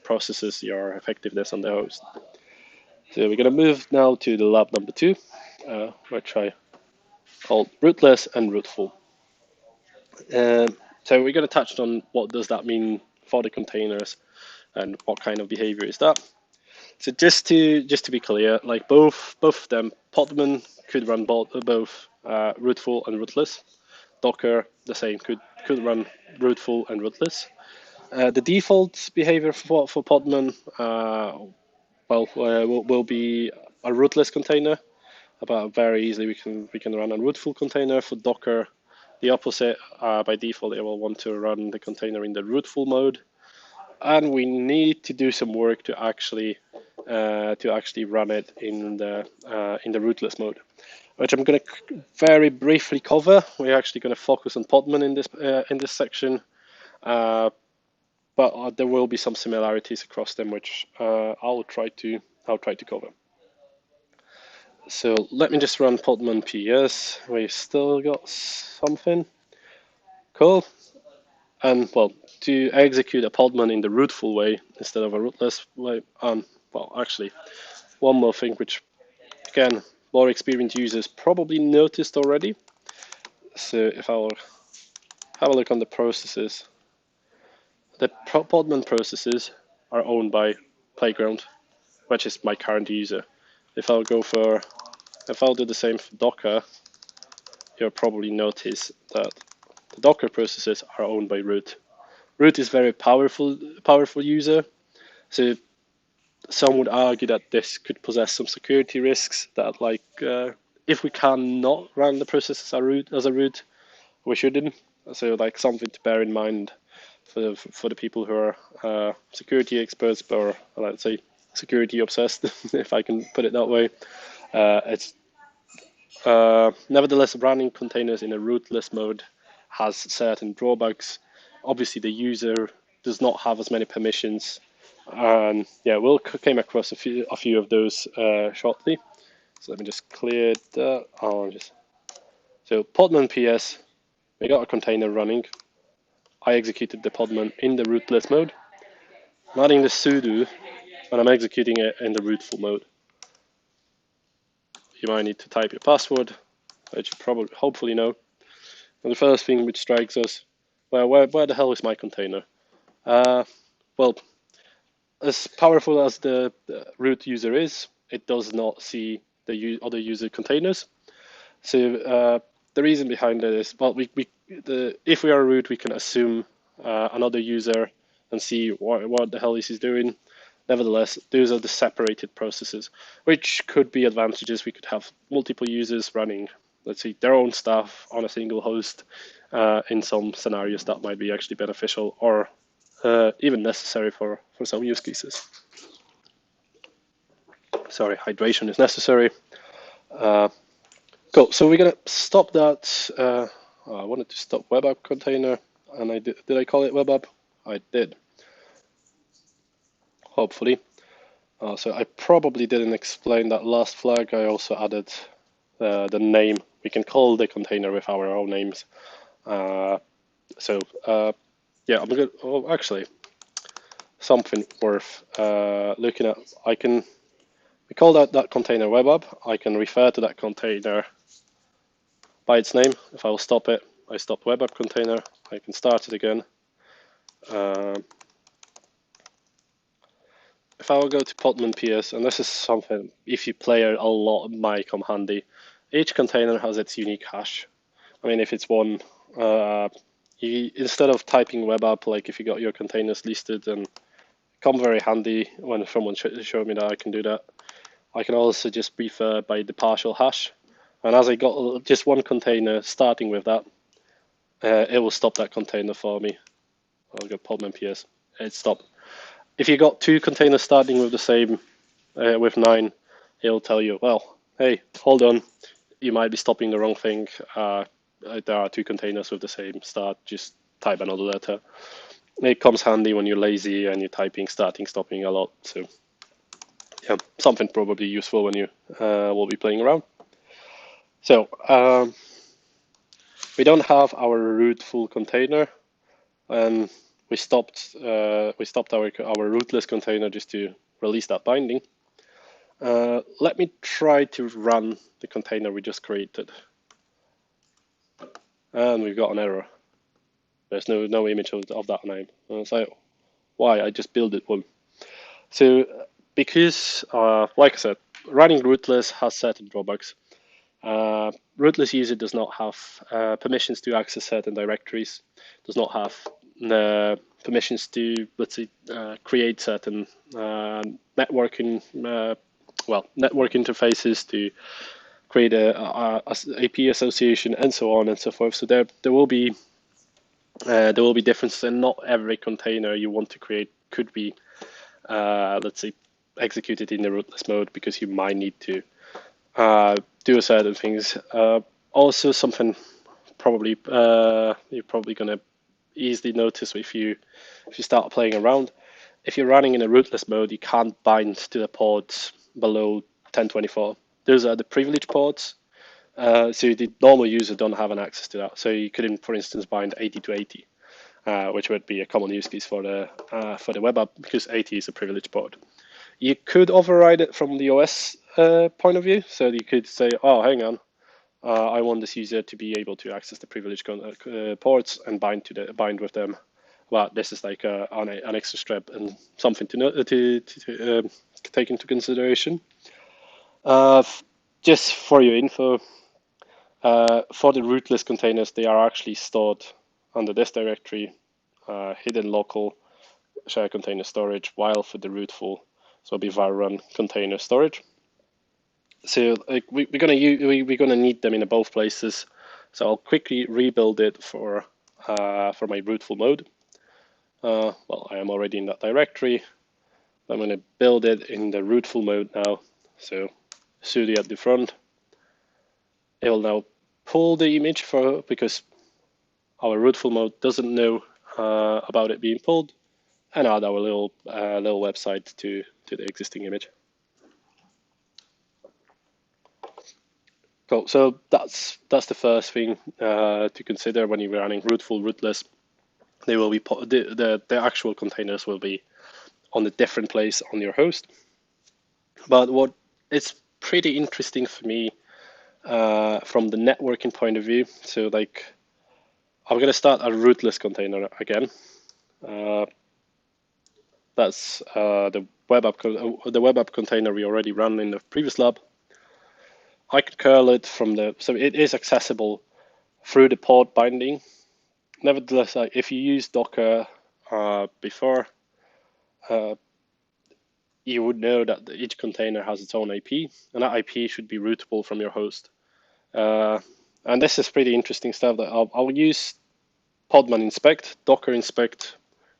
processes, your effectiveness on the host. So we're gonna move now to the lab number 2, which I called Rootless and Rootful. So we're going to touch on what does that mean for the containers and what kind of behavior is that. So just to be clear, like both of them, Podman could run both rootful and rootless. Docker the same could run rootful and rootless. The default behavior for Podman will be a rootless container, but very easily we can run a rootful container. For Docker, the opposite. By default, it will want to run the container in the rootful mode, and we need to do some work to actually run it in the rootless mode, which I'm going to very briefly cover. We're actually going to focus on Podman in this section, but there will be some similarities across them, which I'll try to cover. So let me just run Podman PS. We've still got something. Cool. And well, to execute a Podman in the rootful way instead of a rootless way, well, actually, one more thing which, again, more experienced users probably noticed already. So if I'll have a look on the processes, the Podman processes are owned by Playground, which is my current user. If I'll do the same for Docker, you'll probably notice that the Docker processes are owned by root. Root is very powerful user. So some would argue that this could possess some security risks. That like if we cannot run the processes as a root, we shouldn't. So like something to bear in mind for the people who are security experts or let's say security obsessed, if I can put it that way. It's nevertheless, running containers in a rootless mode has certain drawbacks. Obviously, the user does not have as many permissions, and yeah, we'll came across a few of those shortly. So let me just clear that. So Podman PS, we got a container running. I executed the Podman in the rootless mode. I'm adding the sudo, and I'm executing it in the rootful mode. You might need to type your password, which you hopefully know. And the first thing which strikes us, well, where the hell is my container? Well, as powerful as the root user is, it does not see the other user containers. So the reason behind it is, well, if we are root, we can assume another user and see what the hell is he doing. Nevertheless, those are the separated processes, which could be advantages. We could have multiple users running, let's say, their own stuff on a single host. In some scenarios, that might be actually beneficial or even necessary for some use cases. Sorry, hydration is necessary. Cool. So we're gonna stop that. I wanted to stop web app container, and I did. Did I call it web app? I did. Hopefully. So I probably didn't explain that last flag. I also added the name. We can call the container with our own names. Yeah, I'm good. Oh, actually, something worth looking at. We call that container web app. I can refer to that container by its name. If I will stop it, I stop web app container. I can start it again. If I will go to Podman PS, and this is something, if you play a lot, it might come handy. Each container has its unique hash. I mean, if it's one Instead of typing web app, like if you got your containers listed, and come very handy when someone showed me that I can do that. I can also just prefer by the partial hash. And as I got just one container starting with that, it will stop that container for me. I'll go Podman PS. It stopped. If you got two containers starting with the same, with 9, it'll tell you, well, hey, hold on, you might be stopping the wrong thing. There are two containers with the same start, just type another letter. It comes handy when you're lazy and you're typing, starting, stopping a lot. So yeah, something probably useful when you will be playing around. So we don't have our rootful container, and we stopped our rootless container just to release that binding. Let me try to run the container we just created, and we've got an error. There's no image of that name. So why? I just built it one. So because, like I said, running rootless has certain drawbacks. Rootless user does not have permissions to access certain directories, does not have permissions to, let's say, create certain networking interfaces, to create a AP association, and so on and so forth. So there will be differences, and not every container you want to create could be, let's say, executed in the rootless mode, because you might need to do certain things. Also, something probably you're probably gonna easily notice if you start playing around. If you're running in a rootless mode, you can't bind to the ports below 1024. Those are the privileged ports. So the normal user don't have an access to that. So you couldn't, for instance, bind 80 to 80, which would be a common use case for the web app, because 80 is a privileged port. You could override it from the OS point of view. So you could say, oh, hang on, I want this user to be able to access the privileged ports and bind with them. Well, this is like an extra step and something to take into consideration. Just for your info, for the rootless containers, they are actually stored under this directory, hidden local share container storage, while for the rootful, so it'll be var run container storage. So like we're gonna need them in both places. So I'll quickly rebuild it for my rootful mode. Well, I am already in that directory. I'm gonna build it in the rootful mode now. So sudo at the front. It will now pull the image because our rootful mode doesn't know about it being pulled, and add our little website to the existing image. Cool. So that's the first thing to consider when you're running rootful, rootless. They will be the actual containers will be on a different place on your host. But what it's pretty interesting for me from the networking point of view. So like, I'm gonna start a rootless container again. That's the web app container we already ran in the previous lab. I can curl it so it is accessible through the port binding. Nevertheless, if you use Docker before, you would know that each container has its own IP, and that IP should be routable from your host. And this is pretty interesting stuff that I'll use Podman inspect. Docker inspect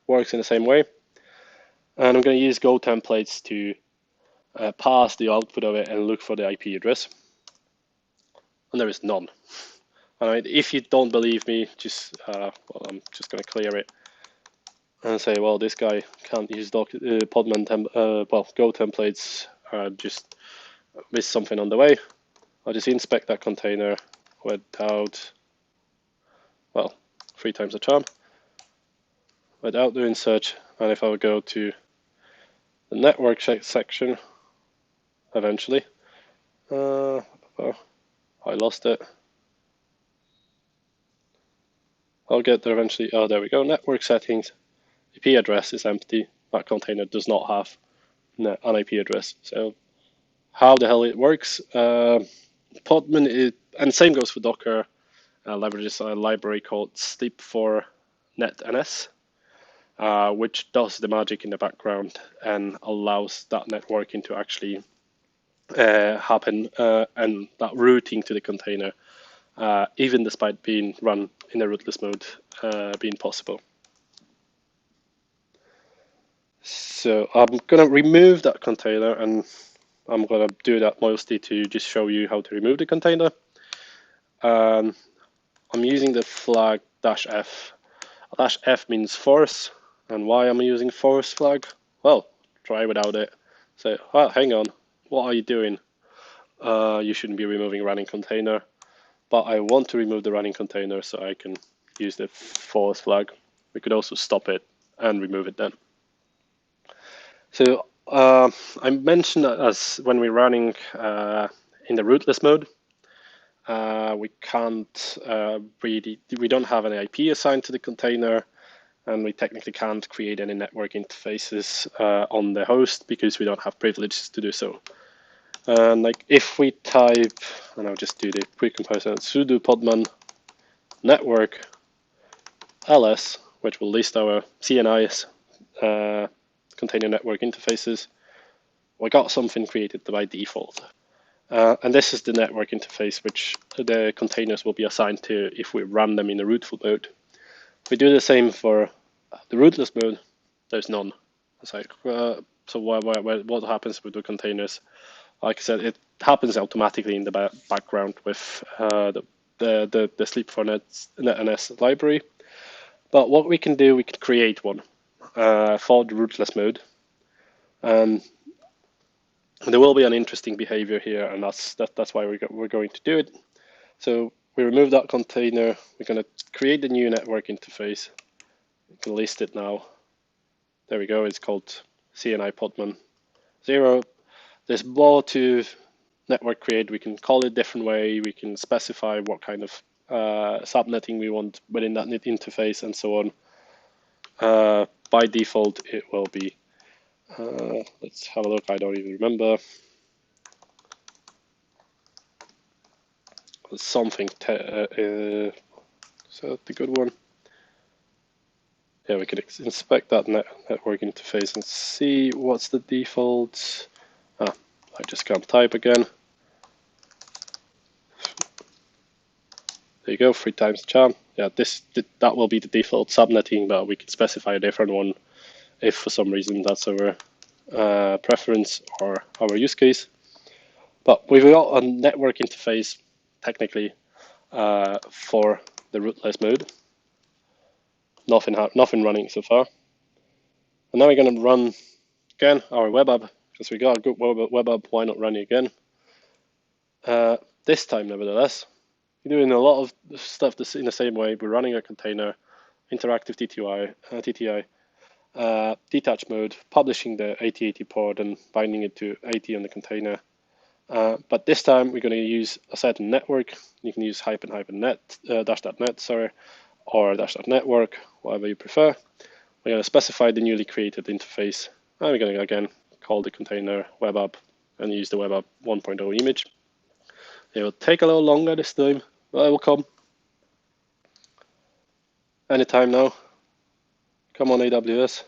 works in the same way. And I'm going to use Go templates to pass the output of it and look for the IP address. And there is none. All right, if you don't believe me, just I'm just going to clear it and say, well, this guy can't use Podman Go templates. Just missed something on the way. I'll just inspect that container without, well, 3 times the charm, without doing search. And if I would go to the network section, eventually, oh, I lost it. I'll get there eventually. Oh, there we go. Network settings. IP address is empty. That container does not have an IP address. So how the hell it works? Podman and same goes for Docker leverages a library called sleep4netns, which does the magic in the background and allows that networking to actually happen and that routing to the container, even despite being run in a rootless mode, being possible. So I'm going to remove that container, and I'm going to do that mostly to just show you how to remove the container. I'm using the flag -f. -f means force, and why am I using force flag? Well, try without it. Say, oh, hang on, what are you doing? You shouldn't be removing running container, but I want to remove the running container, so I can use the force flag. We could also stop it and remove it then. So I mentioned that as when we're running in the rootless mode, we can't we don't have any IP assigned to the container, and we technically can't create any network interfaces on the host because we don't have privileges to do so. And like if we type, and I'll just do the quick comparison, sudo podman network ls, which will list our CNIs, container network interfaces, we got something created by default. And this is the network interface which the containers will be assigned to if we run them in a rootful mode. If we do the same for the rootless mode, there's none. It's like, so what happens with the containers? Like I said, it happens automatically in the background with the sleep4netns library. But what we can do, we can create one for the rootless mode. And there will be an interesting behavior here, and that's why we're going to do it. So we remove that container. We're going to create the new network interface. We can list it now. There we go. It's called CNI Podman 0. There's more to network create. We can call it a different way. We can specify what kind of subnetting we want within that net interface and so on. By default, it will be, let's have a look. I don't even remember. Something, so the good one. Yeah, we could inspect that network interface and see what's the default. I just can't type again. There you go, 3 times the charm. Yeah, that will be the default subnetting, but we could specify a different one if for some reason that's our preference or our use case. But we've got a network interface technically for the rootless mode. Nothing running so far. And now we're going to run again our web app, because we got a good web app. Why not run it again? This time, nevertheless, we're doing a lot of stuff in the same way. We're running a container, interactive TTI, detach mode, publishing the 8080 port and binding it to 80 on the container. But this time we're going to use a certain network. You can use -net, -net, sorry, or -network, whatever you prefer. We're going to specify the newly created interface, and we're going to again call the container web app and use the web app 1.0 image. It will take a little longer this time, but it will come anytime now. Come on, AWS.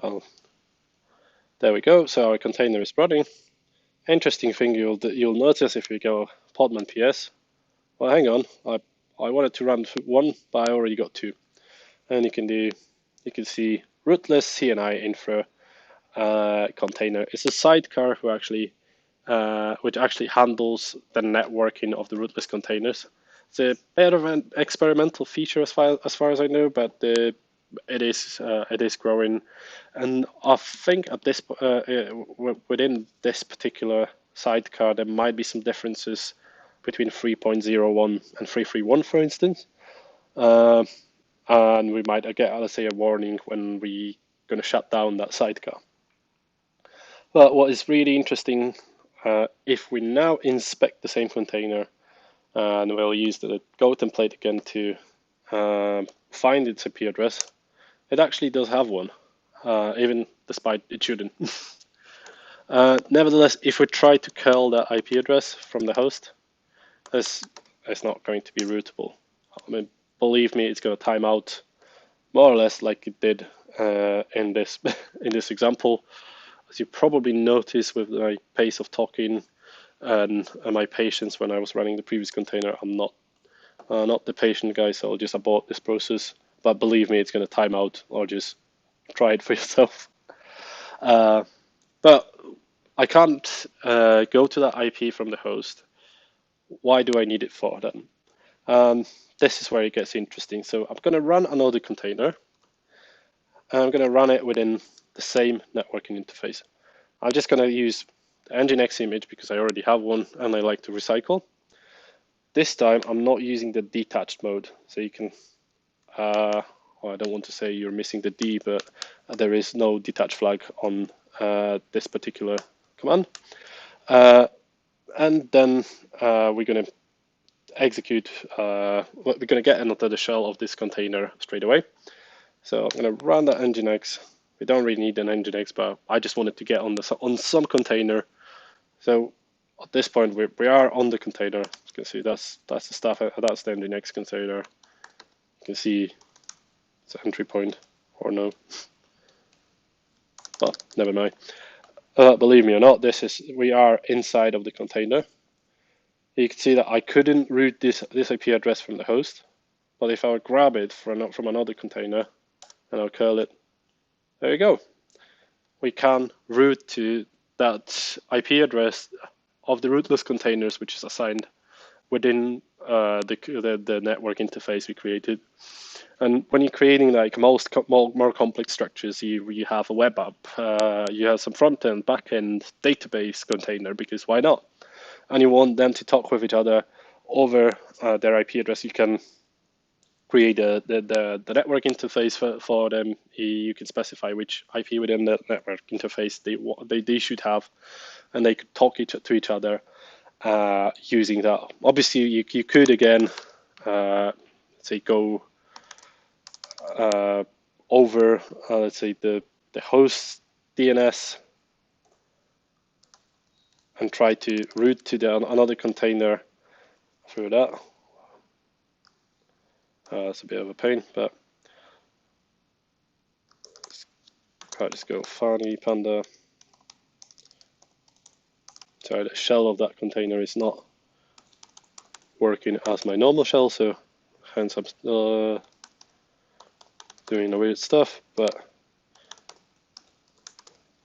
Well, there we go. So our container is running. Interesting thing you'll notice if you go Podman PS. Well, hang on. I wanted to run 1, but I already got 2. And you can see rootless CNI infra container. It's a sidecar which actually handles the networking of the rootless containers. It's a bit of an experimental feature as far as I know, but it is growing, and I think at this within this particular sidecar there might be some differences between 3.01 and 3.3.1, for instance, and we might get, let's say, a warning when we're going to shut down that sidecar. But what is really interesting, if we now inspect the same container, and we'll use the Go template again to find its IP address, it actually does have one, even despite it shouldn't. Nevertheless, if we try to curl that IP address from the host, this is not going to be rootable. I mean, believe me, it's going to time out more or less like it did in this in this example. As you probably noticed with my pace of talking and my patience when I was running the previous container, I'm not the patient guy, so I'll just abort this process. But believe me, it's going to time out, or just try it for yourself. But I can't go to that IP from the host. Why do I need it for then? This is where it gets interesting. So I'm going to run another container. And I'm going to run it within the same networking interface. I'm just going to use the Nginx image because I already have one and I like to recycle. This time I'm not using the detached mode. So you can, well, I don't want to say you're missing the D, but there is no detach flag on this particular command. And then we're going to execute, we're going to get another shell of this container straight away. So I'm going to run that Nginx. We don't really need an Nginx, but I just wanted to get on some container. So at this point, we are on the container. You can see that's the stuff. That's the Nginx container. You can see it's an entry point, or no. But never mind. Believe me or not, we are inside of the container. You can see that I couldn't route this IP address from the host, but if I would grab it from another container and I'll curl it, there you go. We can route to that IP address of the rootless containers, which is assigned within the network interface we created. And when you're creating like more complex structures, you have a web app, you have some front end, back end, database container, because why not? And you want them to talk with each other over their IP address. You can create the network interface for them. You can specify which IP within the network interface they should have, and they could talk to each other using that. Obviously, you could again say go over let's say the host DNS and try to route to another container through that. It's a bit of a pain, but I'll just go funny panda. Sorry, the shell of that container is not working as my normal shell, so hence I'm still doing the weird stuff, but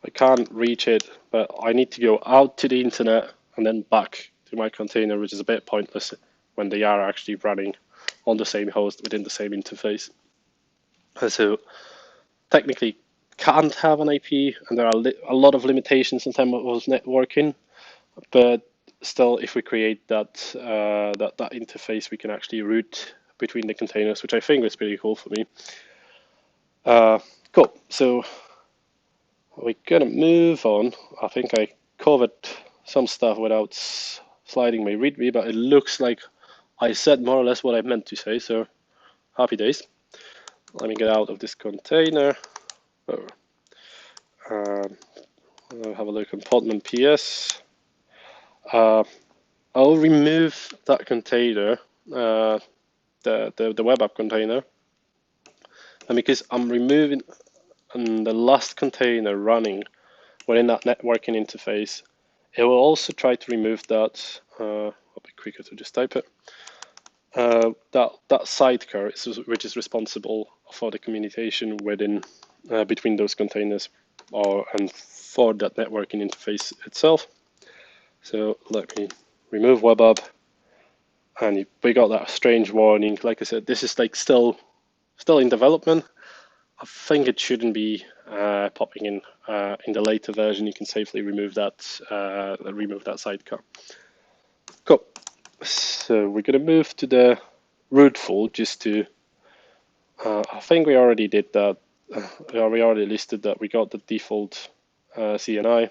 I can't reach it, but I need to go out to the internet and then back to my container, which is a bit pointless when they are actually running on the same host within the same interface. So technically can't have an IP, and there are a lot of limitations in terms of networking, but still, if we create that interface, we can actually route between the containers, which I think is pretty cool for me. Cool. So we're gonna move on. I think I covered some stuff without sliding my README, but it looks like I said more or less what I meant to say. So happy days. Let me get out of this container. I'll have a look on Podman PS. I'll remove that container, the web app container, and because I'm removing the last container running within that networking interface, it will also try to remove that. I'll be quicker to just type it. That sidecar, which is responsible for the communication between those containers, and for that networking interface itself. So let me remove web app, and we got that strange warning. Like I said, this is like still in development. I think it shouldn't be popping in the later version. You can safely remove that sidecar. Cool. So we're gonna move to the rootful just to. I think we already did that. We already listed that. We got the default CNI.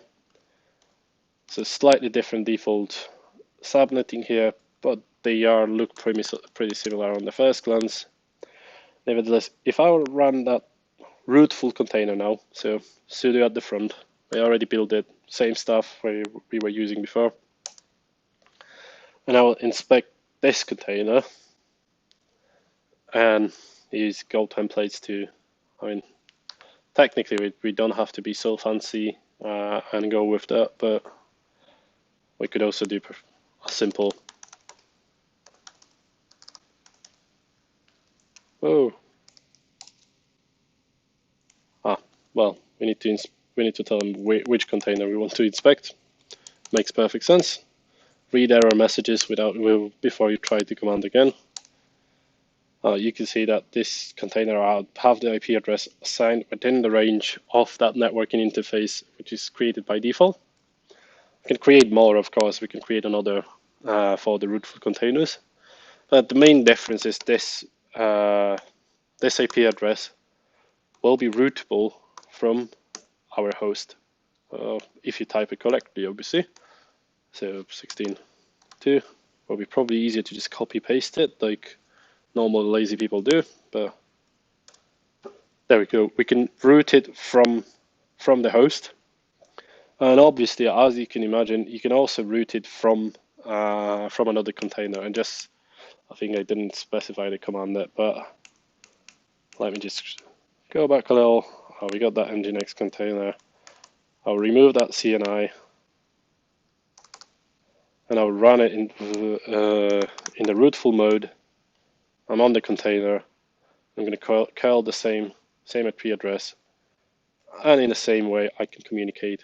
So slightly different default subnetting here, but they look pretty similar on the first glance. Nevertheless, if I run that rootful container now, so sudo at the front, I already built it, same stuff we were using before, and I will inspect this container and use Go templates to, I mean, technically we don't have to be so fancy and go with that, but we could also do a simple, oh, well, we need to tell them which container we want to inspect. Makes perfect sense. Read error messages before you try the command again. You can see that this container have the IP address assigned within the range of that networking interface, which is created by default. We can create more, of course. We can create another for the rootful containers. But the main difference is this IP address will be routable from our host if you type it correctly, obviously. So 16.2 will be probably easier to just copy paste it like normal lazy people do, but there we go. We can route it from the host, and obviously, as you can imagine, you can also route it from another container. And just, I think I didn't specify the command there, but let me just go back a little. We got that nginx container. I'll remove that CNI, and I'll run it in the rootful mode. I'm on the container. I'm going to curl the same IP address, and in the same way, I can communicate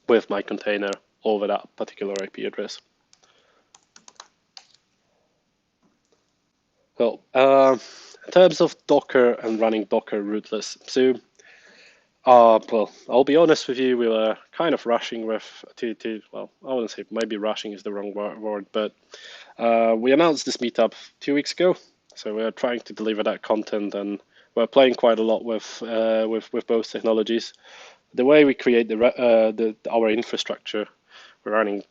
with my container over that particular IP address. Well, in terms of Docker and running Docker rootless, so well, I'll be honest with you, we were kind of rushing well, I wouldn't say, maybe rushing is the wrong word, but we announced this meetup 2 weeks ago, so we're trying to deliver that content, and we're playing quite a lot with both technologies. The way we create our infrastructure, we're running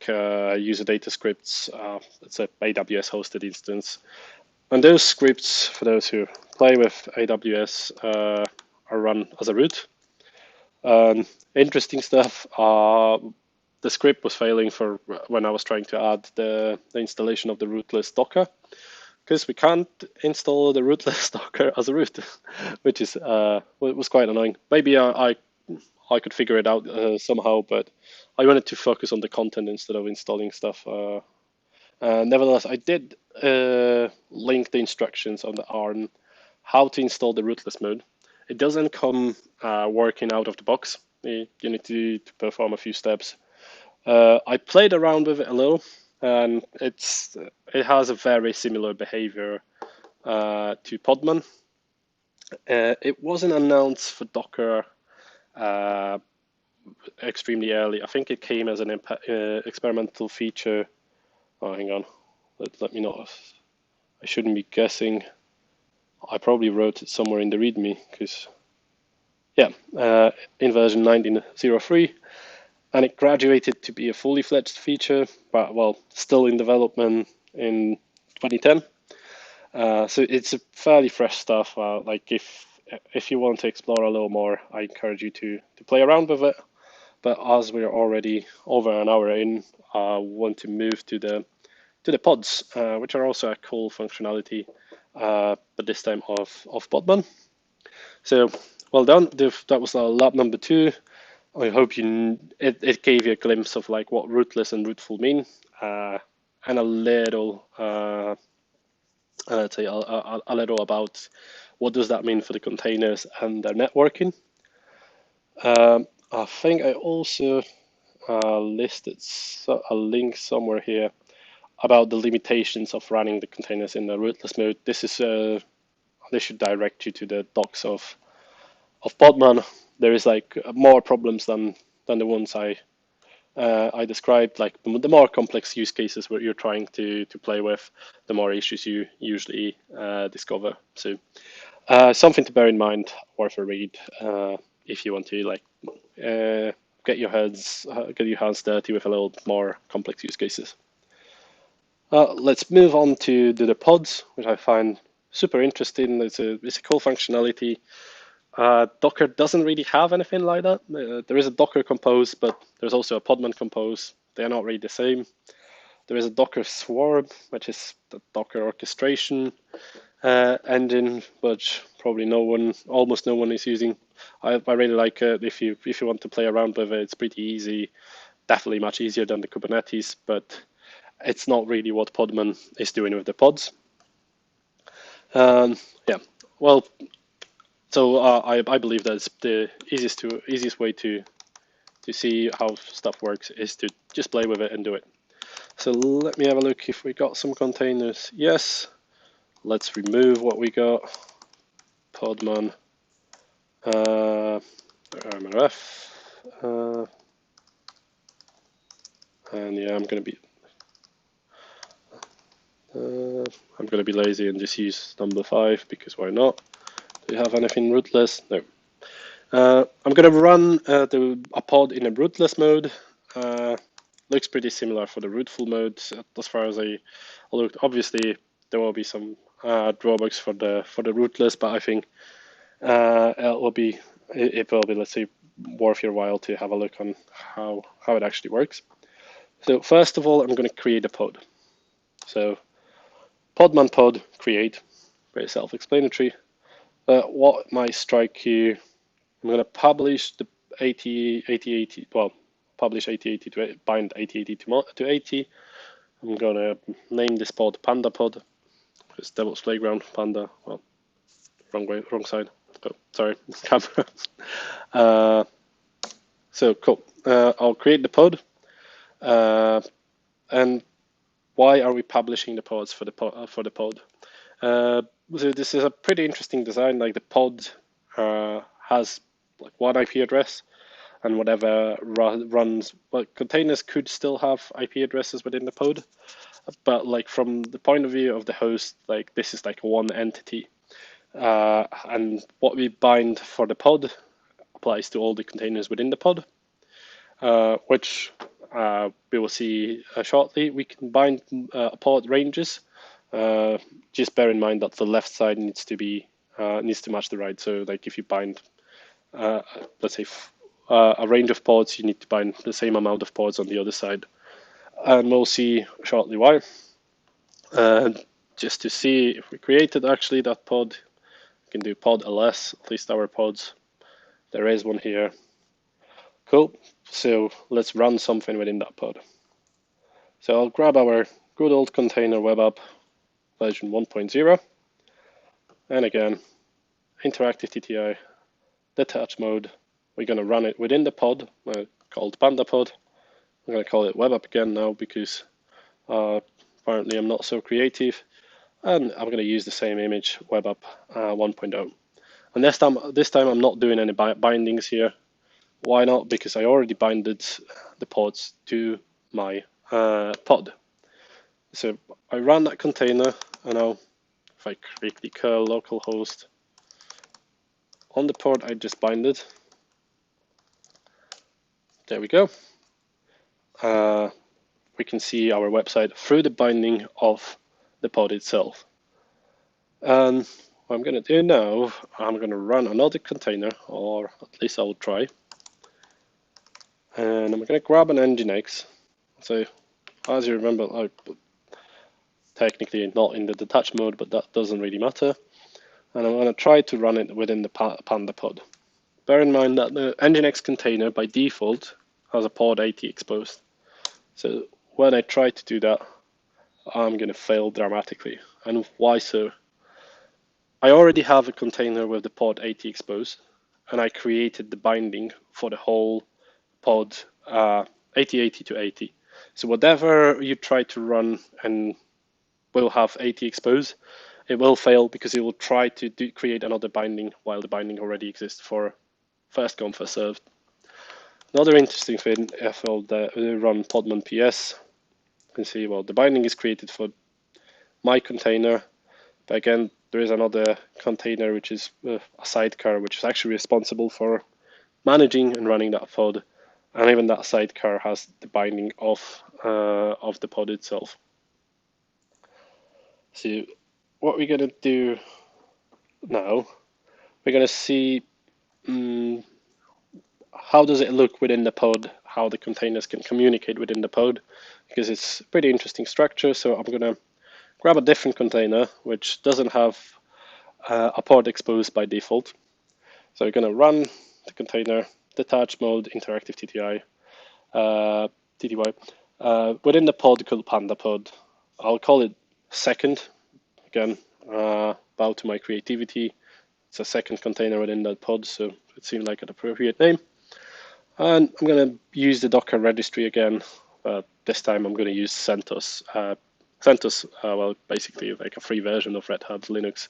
user data scripts. It's a AWS hosted instance, and those scripts, for those who play with AWS, are run as a root. Interesting stuff. The script was failing for when I was trying to add the installation of the rootless Docker, because we can't install the rootless Docker as a root, which is was quite annoying. Maybe I could figure it out somehow, but I wanted to focus on the content instead of installing stuff. Nevertheless, I did link the instructions on the ARN how to install the rootless mode. It doesn't come working out of the box. You need to perform a few steps. I played around with it a little, and it has a very similar behavior to Podman. It wasn't announced for Docker extremely early. I think it came as an experimental feature. Oh, hang on. Let me know. I shouldn't be guessing. I probably wrote it somewhere in the README, because, yeah, in version 19.03, and it graduated to be a fully fledged feature, but, well, still in development in 2010. So it's a fairly fresh stuff. Like if you want to explore a little more, I encourage you to play around with it. But as we're already over an hour in, I want to move to the pods, which are also a cool functionality, but this time of Podman. So well done. That was lab number 2. I hope it gave you a glimpse of like what rootless and rootful mean, and a little let's say a little about what does that mean for the containers and their networking. I think I also listed a link somewhere here about the limitations of running the containers in the rootless mode. This should direct you to the docs of Podman. There is like more problems than the ones I described. Like the more complex use cases where you're trying to play with, the more issues you usually discover. So something to bear in mind, worth a read if you want to like get your hands dirty with a little more complex use cases. Let's move on to the pods, which I find super interesting. It's a cool functionality. Docker doesn't really have anything like that. There is a Docker compose, but there's also a Podman compose. They are not really the same. There is a Docker Swarm, which is the Docker orchestration engine, which probably almost no one is using. I really like it. If you want to play around with it, it's pretty easy. Definitely much easier than the Kubernetes, but it's not really what Podman is doing with the pods. Yeah, well, so I believe that the easiest way to see how stuff works is to just play with it and do it. So let me have a look if we got some containers. Yes. Let's remove what we got. Podman RMRF. And yeah, I'm gonna be lazy and just use number 5 because why not? Do you have anything rootless? No. I'm gonna run a pod in a rootless mode. Looks pretty similar for the rootful mode as far as I looked. Obviously, there will be some drawbacks for the rootless, but I think it will be let's say worth your while to have a look on how it actually works. So first of all, I'm going to create a pod. So podman pod create, very self-explanatory. What might strike you? I'm going to publish the 8080. Well, publish 8080 to bind 8080 to 80. I'm going to name this pod Panda Pod. It's DevOps Playground Panda. Well, wrong side. Oh, sorry, camera. So cool. I'll create the pod. And why are we publishing the pods for the pod? So this is a pretty interesting design. Like the pod has like one IP address, and whatever runs. Well, containers could still have IP addresses within the pod, but like from the point of view of the host, like this is like one entity. And what we bind for the pod applies to all the containers within the pod, which we will see shortly. We can bind pod ranges. Just bear in mind that the left side needs to match the right. So, like if you bind, let's say, a range of pods, you need to bind the same amount of pods on the other side, and we'll see shortly why. Just to see if we created actually that pod, we can do pod ls, at least our pods. There is one here. Cool. So let's run something within that pod. So I'll grab our good old container web app version 1.0. And again, interactive TTI, detach mode. We're going to run it within the pod called Panda Pod. I'm going to call it web app again now because apparently I'm not so creative. And I'm going to use the same image, web app 1.0. And this time I'm not doing any bindings here. Why not? Because I already binded the pods to my pod. So I run that container, and now if I quickly curl localhost on the pod I just binded, there we go. We can see our website through the binding of the pod itself. And what I'm going to do now, I'm going to run another container, or at least I'll try. And I'm going to grab an Nginx. So as you remember, I'm technically not in the detach mode, but that doesn't really matter. And I'm going to try to run it within the Panda pod. Bear in mind that the Nginx container by default has a pod 80 exposed. So when I try to do that, I'm going to fail dramatically. And why so? I already have a container with the pod 80 exposed, and I created the binding for the whole pod 8080 to 80. So whatever you try to run and will have 80 exposed, it will fail because it will try to create another binding while the binding already exists for first come, first served. Another interesting thing, if I'll run podman ps, you can see, well, the binding is created for my container, but again, there is another container which is a sidecar, which is actually responsible for managing and running that pod, and even that sidecar has the binding of the pod itself. So what we're going to do now, we're going to see how does it look within the pod, how the containers can communicate within the pod, because it's a pretty interesting structure. So I'm going to grab a different container which doesn't have a pod exposed by default. So we're going to run the container, detach mode, interactive TTY. Within the pod called Panda pod, I'll call it second. Again, bow to my creativity. It's a second container within that pod, so it seemed like an appropriate name. And I'm going to use the Docker registry again. This time I'm going to use CentOS. CentOS, well, basically like a free version of Red Hat Linux.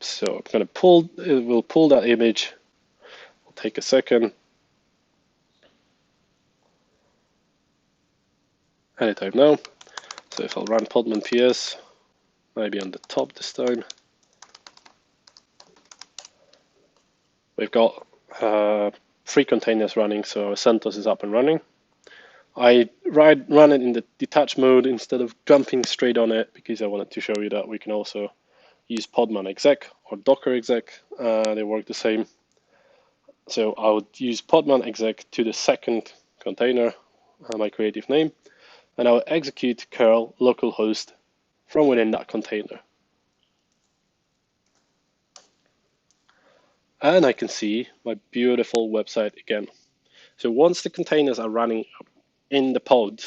So I'm going to we'll pull that image. It'll take a second. Anytime now. So if I'll run Podman PS, maybe on the top this time, we've got 3 containers running, so our CentOS is up and running. I run it in the detach mode instead of jumping straight on it, because I wanted to show you that we can also use Podman exec or Docker exec. They work the same. So I would use Podman exec to the second container, my creative name, and I will execute curl localhost from within that container. And I can see my beautiful website again. So once the containers are running in the pod,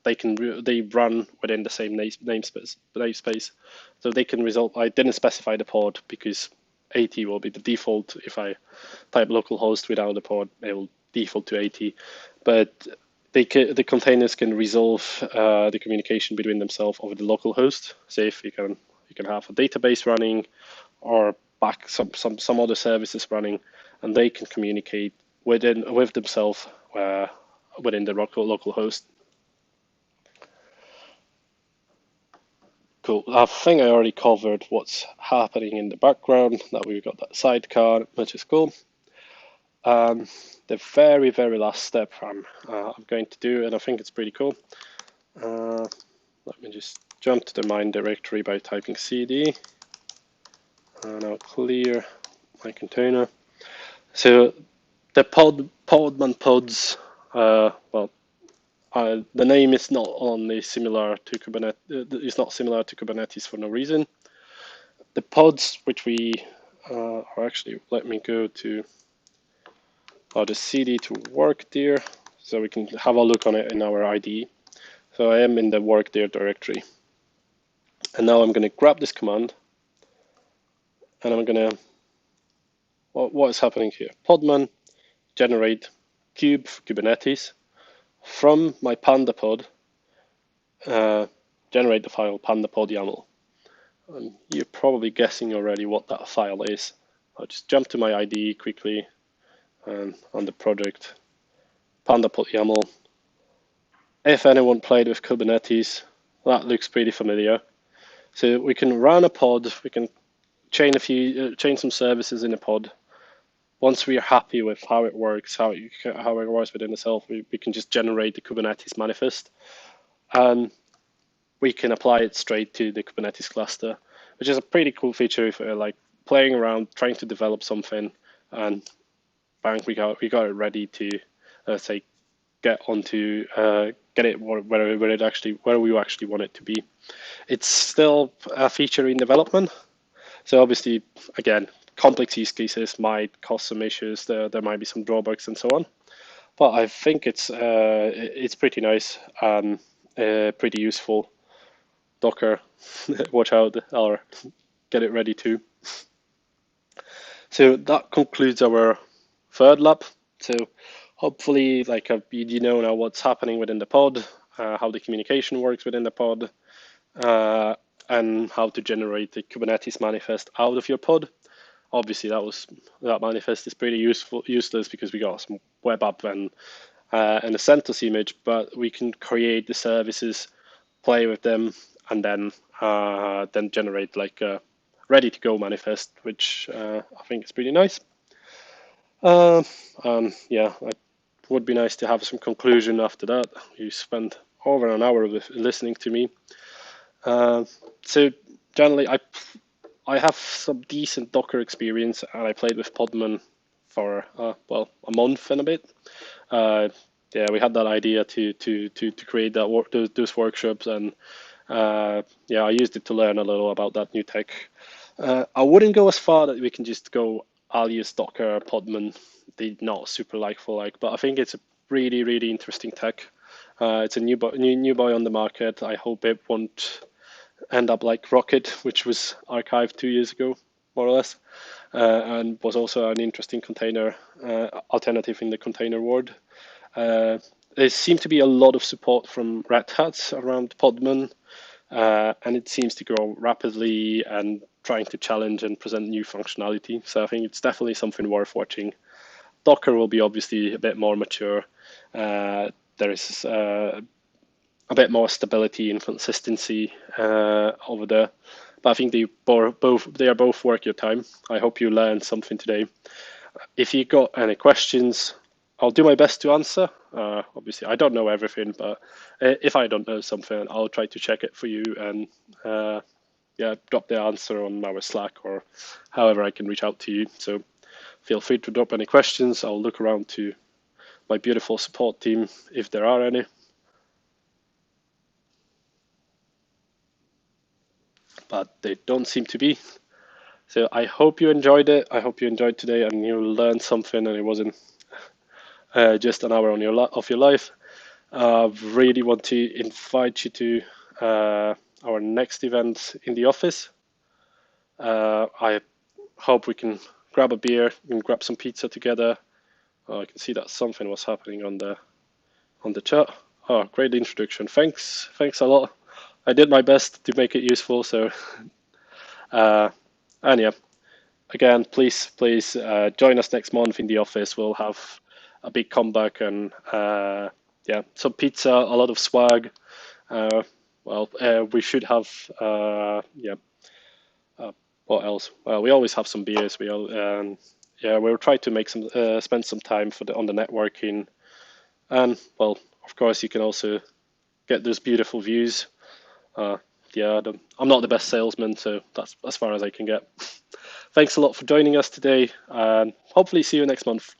they run within the same namespace. So they can result. I didn't specify the pod because 80 will be the default. If I type localhost without the pod, it will default to 80. But the containers can resolve the communication between themselves over the local host. Say if you can have a database running or back some other services running, and they can communicate with themselves within the local host. Cool. I think I already covered what's happening in the background. That we've got that sidecar, which is cool. The very last step I'm going to do, and I think it's pretty cool. Let me just jump to the main directory by typing cd, and I'll clear my container. So the Podman pods, the name is not only similar to Kubernetes. It's not similar to Kubernetes for no reason. The pods, which we are actually, let me go to the cd to work there, so we can have a look on it in our IDE. So I am in the work there directory, and now I'm going to grab this command, and I'm going to. What is happening here? Podman generate kube for Kubernetes. From my Panda pod, generate the file pandapod YAML. And you're probably guessing already what that file is. I'll just jump to my IDE quickly, and on the project, pandapod YAML. If anyone played with Kubernetes, that looks pretty familiar. So we can run a pod, we can chain some services in a pod. Once we are happy with how it works, how it works within itself, we can just generate the Kubernetes manifest, and we can apply it straight to the Kubernetes cluster, which is a pretty cool feature if you're like playing around, trying to develop something, and bang, we got it ready to say get it where we actually want it to be. It's still a feature in development, so obviously again, complex use cases might cause some issues. There might be some drawbacks and so on, but I think it's pretty nice and pretty useful. Docker, watch out, or get it ready too. So that concludes our third lab. So hopefully, like you know now what's happening within the pod, how the communication works within the pod, and how to generate the Kubernetes manifest out of your pod. Obviously, that manifest is pretty useless because we got some web app and a CentOS image, but we can create the services, play with them, and then generate like a ready to go manifest, which I think is pretty nice. Yeah, it would be nice to have some conclusion after that. You spent over an hour listening to me. So generally, I have some decent Docker experience, and I played with Podman for well, a month and a bit. Yeah, we had that idea to create those workshops, and yeah, I used it to learn a little about that new tech. I wouldn't go as far that we can just go alias, Docker, Podman. They're not super like, but I think it's a really interesting tech. It's a new boy on the market. I hope it won't end up like Rocket, which was archived 2 years ago, more or less, and was also an interesting container alternative in the container world. There seems to be a lot of support from Red Hats around Podman, and it seems to grow rapidly and trying to challenge and present new functionality. So I think it's definitely something worth watching. Docker will be obviously a bit more mature. There is a bit more stability and consistency over there. But I think they are both worth your time. I hope you learned something today. If you got any questions, I'll do my best to answer. Obviously, I don't know everything, but if I don't know something, I'll try to check it for you and yeah, drop the answer on our Slack or however I can reach out to you. So feel free to drop any questions. I'll look around to my beautiful support team if there are any. But they don't seem to be. So I hope you enjoyed it. I hope you enjoyed today and you learned something and it wasn't just an hour of your life. Really want to invite you to our next event in the office. I hope we can grab a beer and grab some pizza together. I can see that something was happening on the chat. Oh, great introduction. Thanks a lot. I did my best to make it useful. So, and yeah, again, please join us next month in the office. We'll have a big comeback and yeah, some pizza, a lot of swag. We should have yeah. What else? Well, we always have some beers. Yeah, we'll try to make spend some time on the networking, and well, of course, you can also get those beautiful views. Yeah, I'm not the best salesman, so that's as far as I can get. Thanks a lot for joining us today, and hopefully see you next month.